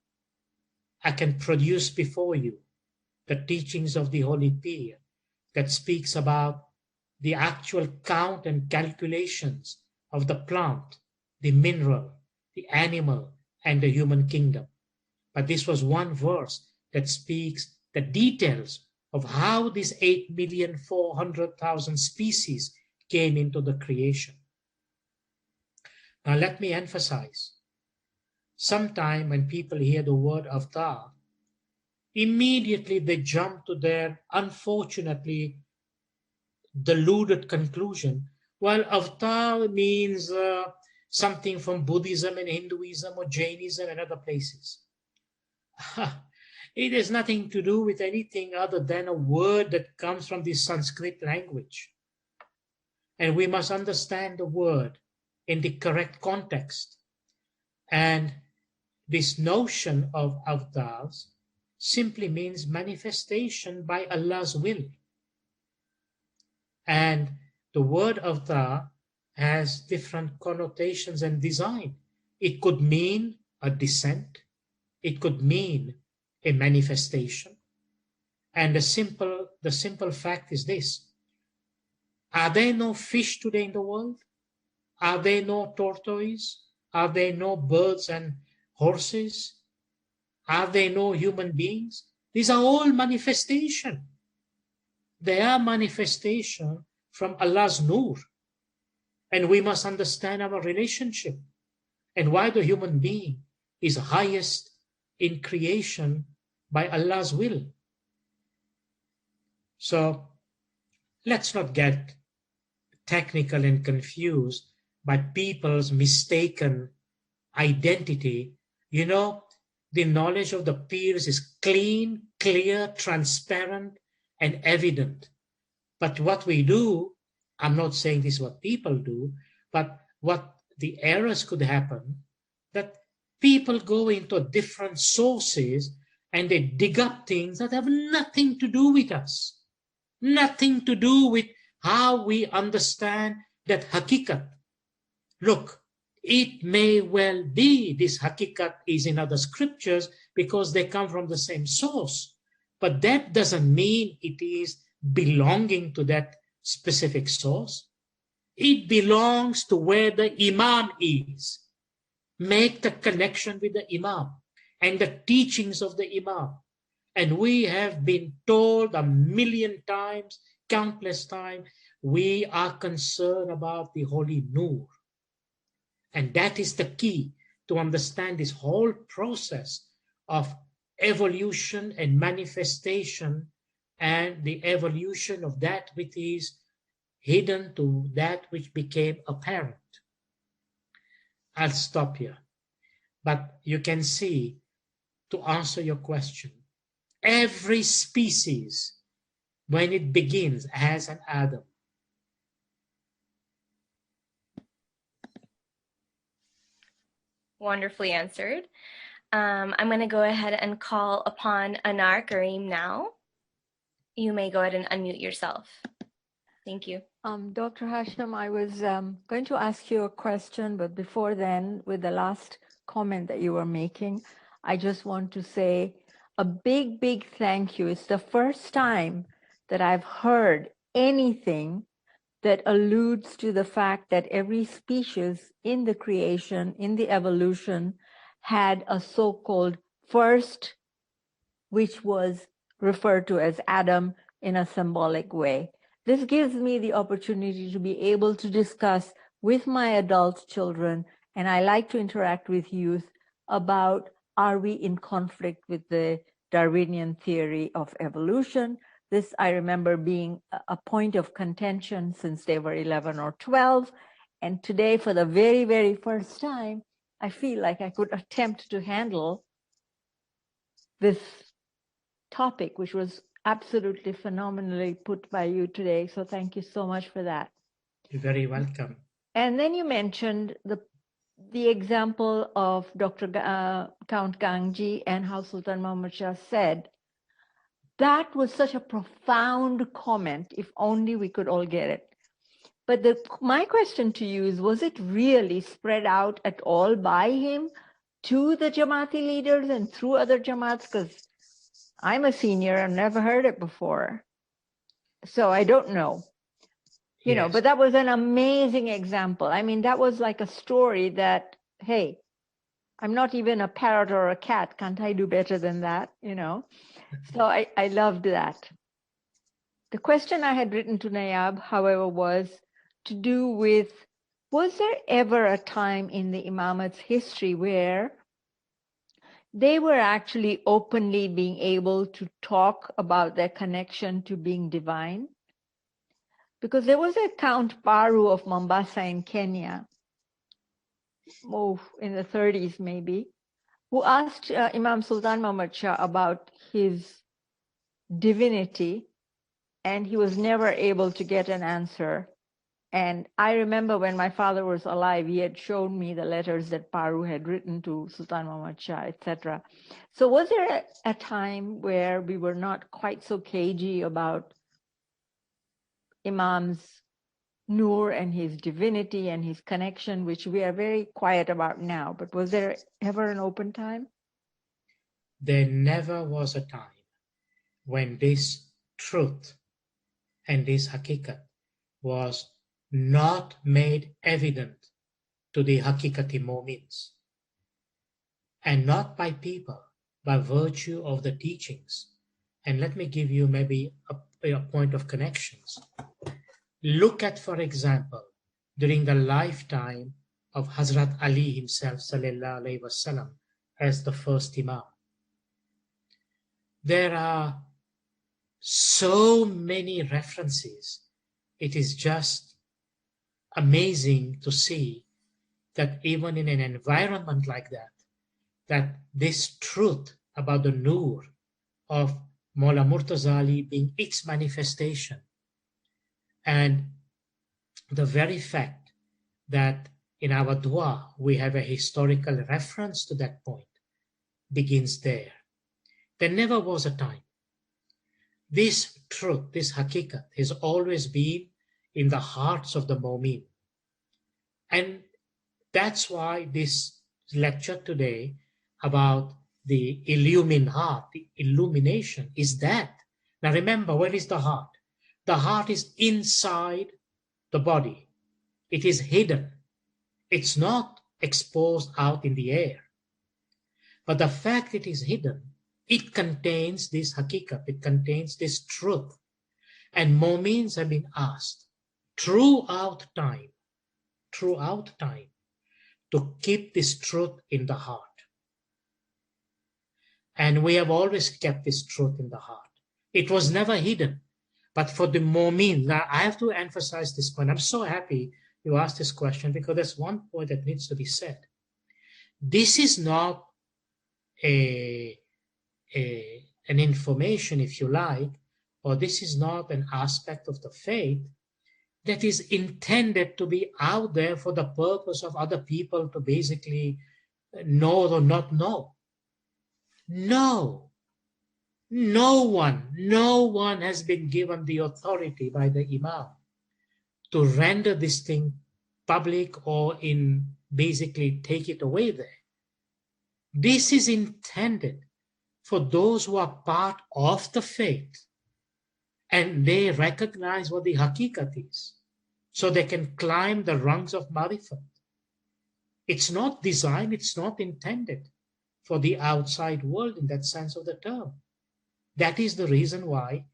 I can produce before you the teachings of the Holy Pir that speaks about the actual count and calculations of the plant, the mineral, the animal, and the human kingdom. But this was one verse that speaks the details of how these 8,400,000 species came into the creation. Now let me emphasize, sometime when people hear the word avatar, immediately they jump to their unfortunately deluded conclusion, well, avatar means something from Buddhism and Hinduism or Jainism and other places. It has nothing to do with anything other than a word that comes from the Sanskrit language. And we must understand the word in the correct context. And this notion of avatars simply means manifestation by Allah's will. And the word avatar has different connotations and design. It could mean a descent. It could mean a manifestation. And the simple fact is this. Are there no fish today in the world? Are there no tortoises? Are there no birds and horses? Are there no human beings? These are all manifestation. They are manifestation from Allah's nur. And we must understand our relationship and why the human being is highest in creation by Allah's will. So let's not get technical and confused by people's mistaken identity. You know, the knowledge of the peers is clean, clear, transparent, and evident. But what we do, I'm not saying this is what people do, but what the errors could happen, that people go into different sources and they dig up things that have nothing to do with us, nothing to do with how we understand that hakikat. Look, it may well be this hakikat is in other scriptures because they come from the same source, but that doesn't mean it is belonging to that specific source. It belongs to where the Imam is. Make the connection with the Imam and the teachings of the Imam. And we have been told a million times, countless times, we are concerned about the Holy Nur. And that is the key to understand this whole process of evolution and manifestation and the evolution of that which is hidden to that which became apparent. I'll stop here. But you can see, to answer your question, every species, when it begins, has an Adam. Wonderfully answered. I'm going to go ahead and call upon Anar Kareem now. You may go ahead and unmute yourself. Thank you. Dr. Hashem, I was going to ask you a question, but before then, with the last comment that you were making, I just want to say a big, big thank you. It's the first time that I've heard anything that alludes to the fact that every species in the creation, in the evolution, had a so-called first, which was referred to as Adam in a symbolic way. This gives me the opportunity to be able to discuss with my adult children, and I like to interact with youth about, are we in conflict with the Darwinian theory of evolution? This I remember being a point of contention since they were 11 or 12. And today, for the very, very first time, I feel like I could attempt to handle this topic, which was absolutely phenomenally put by you today. So thank you so much for that. You're very welcome. And then you mentioned the example of Dr. Count Gangji and how Sultan Muhammad Shah said, that was such a profound comment, if only we could all get it. But my question to you is, was it really spread out at all by him to the Jamaati leaders and through other Jamaats? Because I'm a senior, I've never heard it before. So I don't know. You know, but that was an amazing example. I mean, that was like a story that, hey, I'm not even a parrot or a cat. Can't I do better than that? You know? So I loved that. The question I had written to Nayab, however, was to do with, was there ever a time in the Imamate's history where they were actually openly being able to talk about their connection to being divine? Because there was a Count Paru of Mombasa in Kenya, in the 30s maybe, who asked Imam Sultan Muhammad Shah about his divinity, and he was never able to get an answer. And I remember when my father was alive, he had shown me the letters that Paru had written to Sultan Muhammad Shah, etc. So was there a time where we were not quite so cagey about Imam's Nur and his divinity and his connection, which we are very quiet about now, but was there ever an open time? There never was a time when this truth and this hakikat was not made evident to the hakikati momins, and not by people, by virtue of the teachings. And let me give you maybe a point of connections. Look at, for example, during the lifetime of Hazrat Ali himself, sallallahu alaihi wasallam, as the first Imam. There are so many references. It is just amazing to see that even in an environment like that, that this truth about the Nur of Mawla Murtaza Ali being its manifestation, and the very fact that in our dua we have a historical reference to that point, begins there. There never was a time. This truth, this hakikat, has always been in the hearts of the Mu'min. And that's why this lecture today about the heart, the illumination, is that. Now remember, where is the heart? The heart is inside the body. It is hidden. It's not exposed out in the air. But the fact it is hidden, it contains this hakikat, it contains this truth. And Mu'mins have been asked throughout time, to keep this truth in the heart. And we have always kept this truth in the heart. It was never hidden. But for the Mu'min, now I have to emphasize this point. I'm so happy you asked this question, because there's one point that needs to be said. This is not an information, if you like, or this is not an aspect of the faith that is intended to be out there for the purpose of other people to basically know or not know. No. No one has been given the authority by the Imam to render this thing public or in basically take it away there. This is intended for those who are part of the faith and they recognize what the hakikat is, so they can climb the rungs of marifat. It's not designed, it's not intended for the outside world in that sense of the term. That is the reason why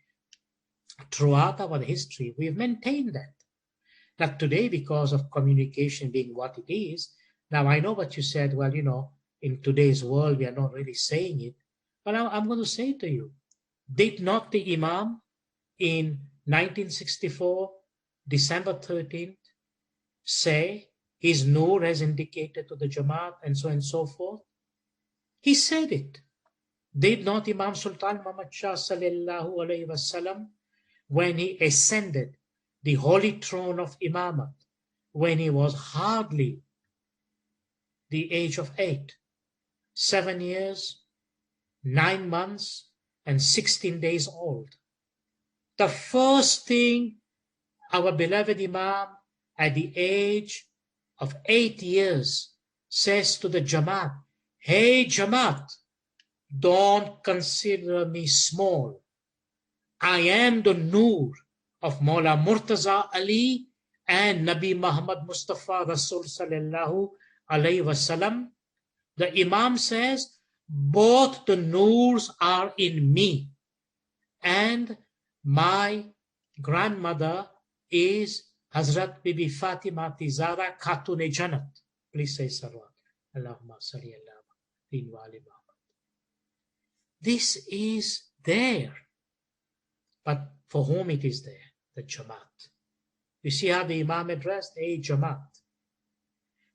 throughout our history we've maintained that. Now today, because of communication being what it is, now I know what you said, well, in today's world we are not really saying it, but I'm going to say to you, did not the Imam in 1964, December 13th, say his nur has indicated to the Jamaat and so forth? He said it. Did not Imam Sultan Muhammad Shah sallallahu alayhi wasallam, when he ascended the holy throne of Imamat, when he was hardly the age of 8, 7 years, 9 months, and 16 days old, the first thing our beloved Imam at the age of 8 years says to the Jamaat, hey Jamaat, don't consider me small. I am the Nur of Mawla Murtaza Ali and Nabi Muhammad Mustafa Rasul sallallahu alayhi wasallam. The Imam says, both the Nurs are in me, and my grandmother is Hazrat Bibi Fatima Tizara Khatun Jannat. Please say salawat. Allahumma salli ala Muhammad. This is there. But for whom it is there? The Jamaat. You see how the Imam addressed a Jamaat.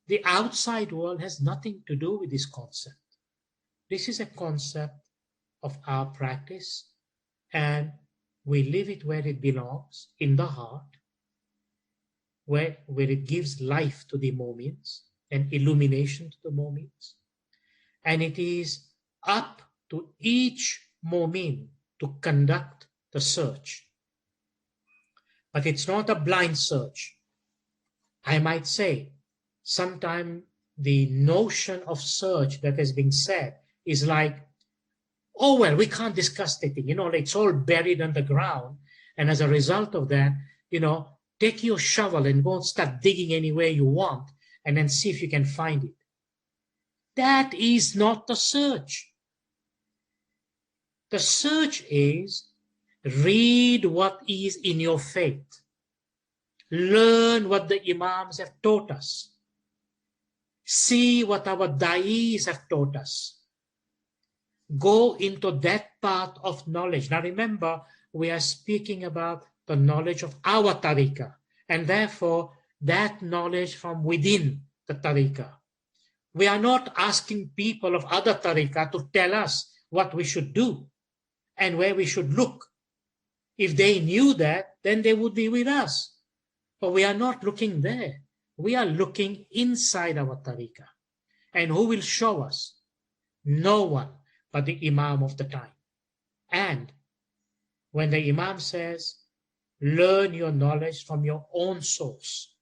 The outside world has nothing to do with this concept. This is a concept of our practice, and we leave it where it belongs, in the heart, where it gives life to the moments and illumination to the moments. And it is up to each moment to conduct the search. But it's not a blind search. I might say, sometimes the notion of search that has been said is like, oh, well, we can't discuss the thing. It's all buried underground. And as a result of that, take your shovel and go and start digging anywhere you want and then see if you can find it. That is not the search. The search is read what is in your faith. Learn what the Imams have taught us. See what our Da'is have taught us. Go into that part of knowledge. Now remember, we are speaking about the knowledge of our tariqah, and therefore that knowledge from within the tariqah. We are not asking people of other tariqah to tell us what we should do and where we should look. If they knew that, then they would be with us. But we are not looking there. We are looking inside our tariqah. And who will show us? No one but the Imam of the time. And when the Imam says, learn your knowledge from your own source,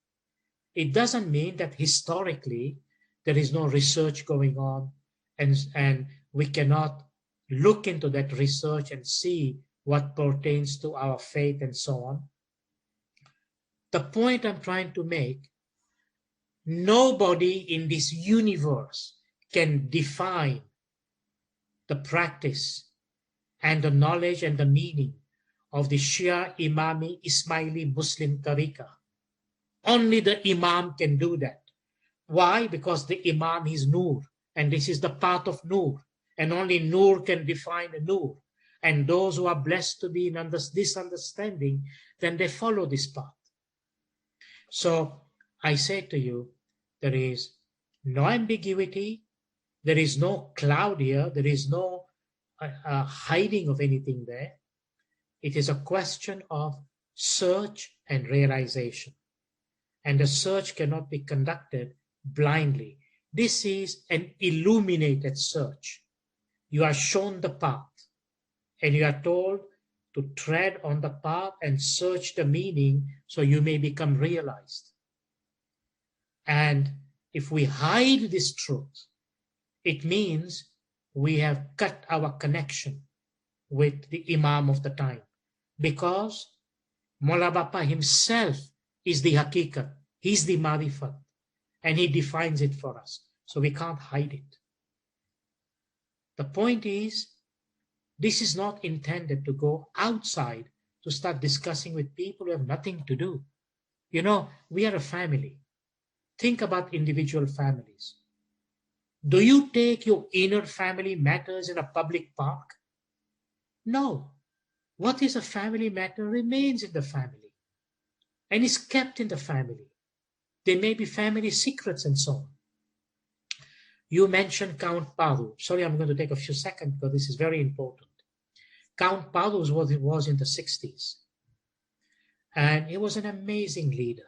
it doesn't mean that historically there is no research going on and we cannot look into that research and see what pertains to our faith and so on. The point I'm trying to make, nobody in this universe can define the practice and the knowledge and the meaning of the Shia Imami Ismaili Muslim Tariqah. Only the Imam can do that. Why? Because the Imam is Nur, and this is the path of Nur, and only Nur can define a Nur. And those who are blessed to be in this understanding, then they follow this path. So I say to you, there is no ambiguity, there is no cloud here, there is no hiding of anything there. It is a question of search and realization. And the search cannot be conducted blindly. This is an illuminated search. You are shown the path, and you are told to tread on the path and search the meaning so you may become realized. And if we hide this truth, it means we have cut our connection with the Imam of the time, because Mola Bapa himself is the Hakikat, he's the Marifat, and he defines it for us, so we can't hide it. The point is, this is not intended to go outside to start discussing with people who have nothing to do. You know, we are a family. Think about individual families. Do you take your inner family matters in a public park? No. What is a family matter remains in the family and is kept in the family. There may be family secrets and so on. You mentioned Count Paru. Sorry, I'm going to take a few seconds because this is very important. Count Paru was what it was in the 60s. And he was an amazing leader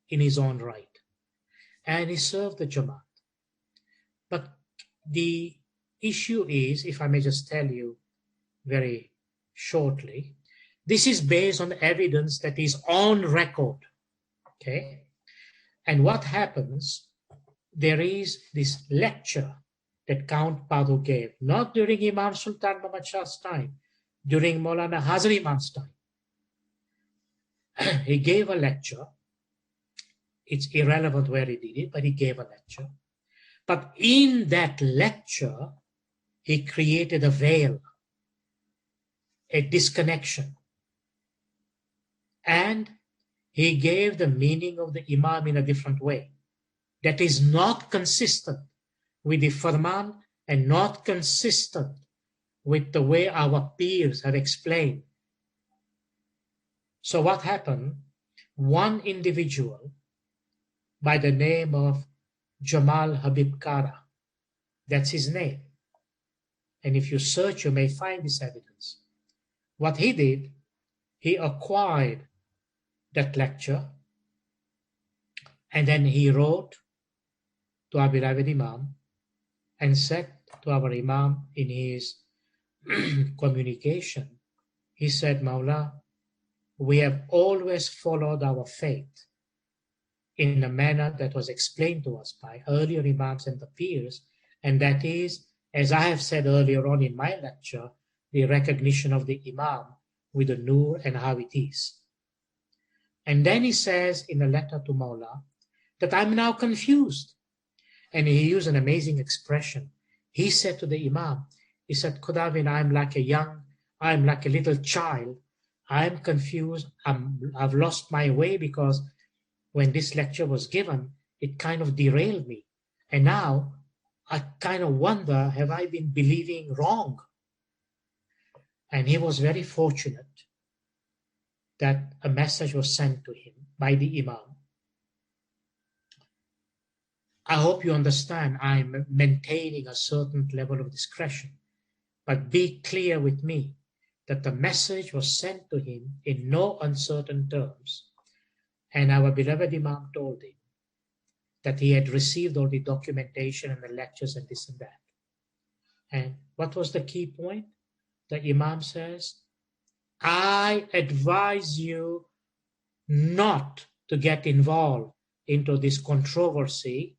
in his own right. And he served the Jamaat. But the issue is, if I may just tell you very shortly, this is based on evidence that is on record. Okay? And what happens, there is this lecture that Count Paru gave, not during Imam Sultan Muhammad Shah's time, during Maulana Hazar Imam's time. He gave a lecture. It's irrelevant where he did it, but he gave a lecture. But in that lecture, he created a veil, a disconnection. And he gave the meaning of the Imam in a different way that is not consistent with the Farman and not consistent with the way our peers have explained. So what happened? One individual by the name of Jamal Habib Kara, that's his name. And if you search, you may find this evidence. What he did, he acquired that lecture, and then he wrote to our beloved Imam and said to our Imam in his communication, he said, Mawla, we have always followed our faith in a manner that was explained to us by earlier Imams and the peers, and that is, as I have said earlier on in my lecture, the recognition of the Imam with the Nur and how it is. And then he says in a letter to Mawla that I'm now confused. And he used an amazing expression. He said to the Imam, he said, Khudawin, I'm like a little child. I'm confused. I've lost my way because when this lecture was given, it kind of derailed me. And now I kind of wonder, have I been believing wrong? And he was very fortunate that a message was sent to him by the Imam. I hope you understand I'm maintaining a certain level of discretion, but be clear with me that the message was sent to him in no uncertain terms. And our beloved Imam told him that he had received all the documentation and the lectures and this and that. And what was the key point? The Imam says, I advise you not to get involved into this controversy,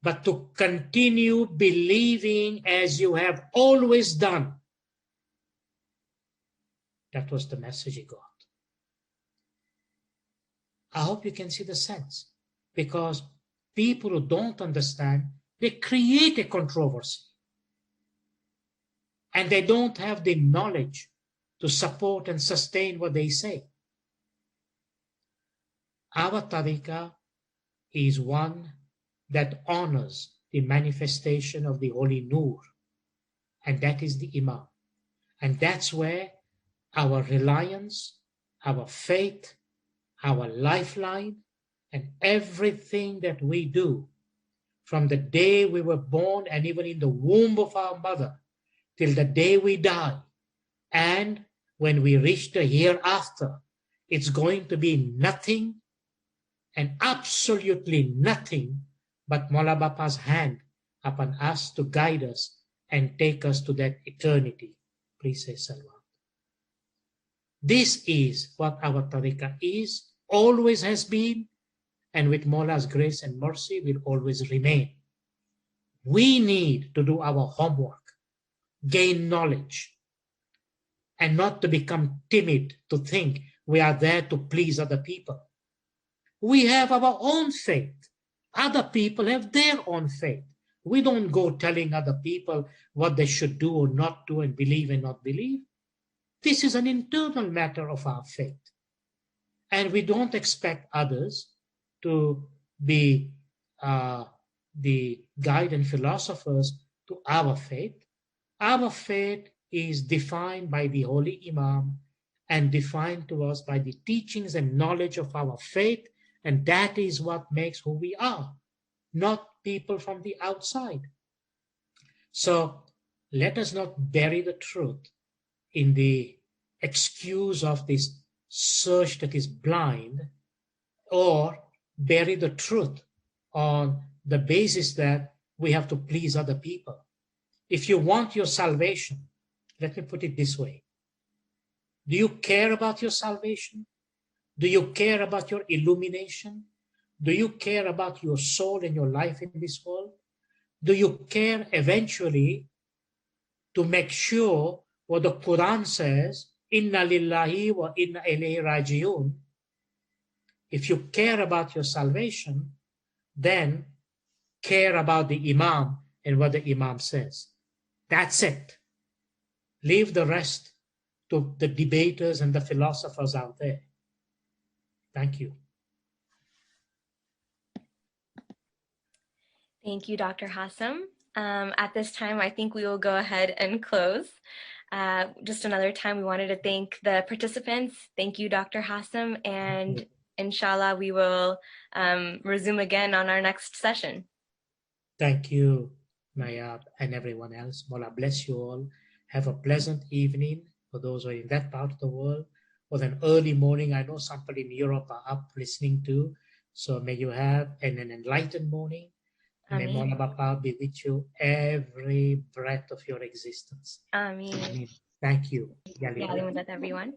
but to continue believing as you have always done. That was the message he got. I hope you can see the sense, because people who don't understand, they create a controversy. And they don't have the knowledge to support and sustain what they say. Our tariqah is one that honors the manifestation of the Holy Nur, and that is the Imam. And that's where our reliance, our faith, our lifeline, and everything that we do from the day we were born and even in the womb of our mother till the day we die, and when we reach the hereafter, it's going to be nothing and absolutely nothing but Mola Bapa's hand upon us to guide us and take us to that eternity. Please say Salwa. This is what our tariqah is, always has been, and with Mawla's grace and mercy will always remain. We need to do our homework, gain knowledge, and not to become timid to think we are there to please other people. We have our own faith. Other people have their own faith. We don't go telling other people what they should do or not do and believe and not believe. This is an internal matter of our faith. And we don't expect others to be the guide and philosophers to our faith. Our faith is defined by the Holy Imam and defined to us by the teachings and knowledge of our faith, and that is what makes who we are, not people from the outside. So let us not bury the truth in the excuse of this search that is blind, or bury the truth on the basis that we have to please other people. If you want your salvation, let me put it this way. Do you care about your salvation? Do you care about your illumination? Do you care about your soul and your life in this world? Do you care eventually to make sure what the Quran says, Inna lillahi wa inna ilayhi raji'un? If you care about your salvation, then care about the Imam and what the Imam says. That's it. Leave the rest to the debaters and the philosophers out there. Thank you. Thank you, Dr. Hassam. At this time, I think we will go ahead and close. Just another time, we wanted to thank the participants. Thank you, Dr. Hassam, and inshallah, we will resume again on our next session. Thank you, Nayab, and everyone else. Mola bless you all. Have a pleasant evening for those who are in that part of the world, or an early morning. I know some people in Europe are up listening to. So may you have an enlightened morning. May Mola Bapa be with you every breath of your existence. Ameen. Ameen. Thank you. Everyone.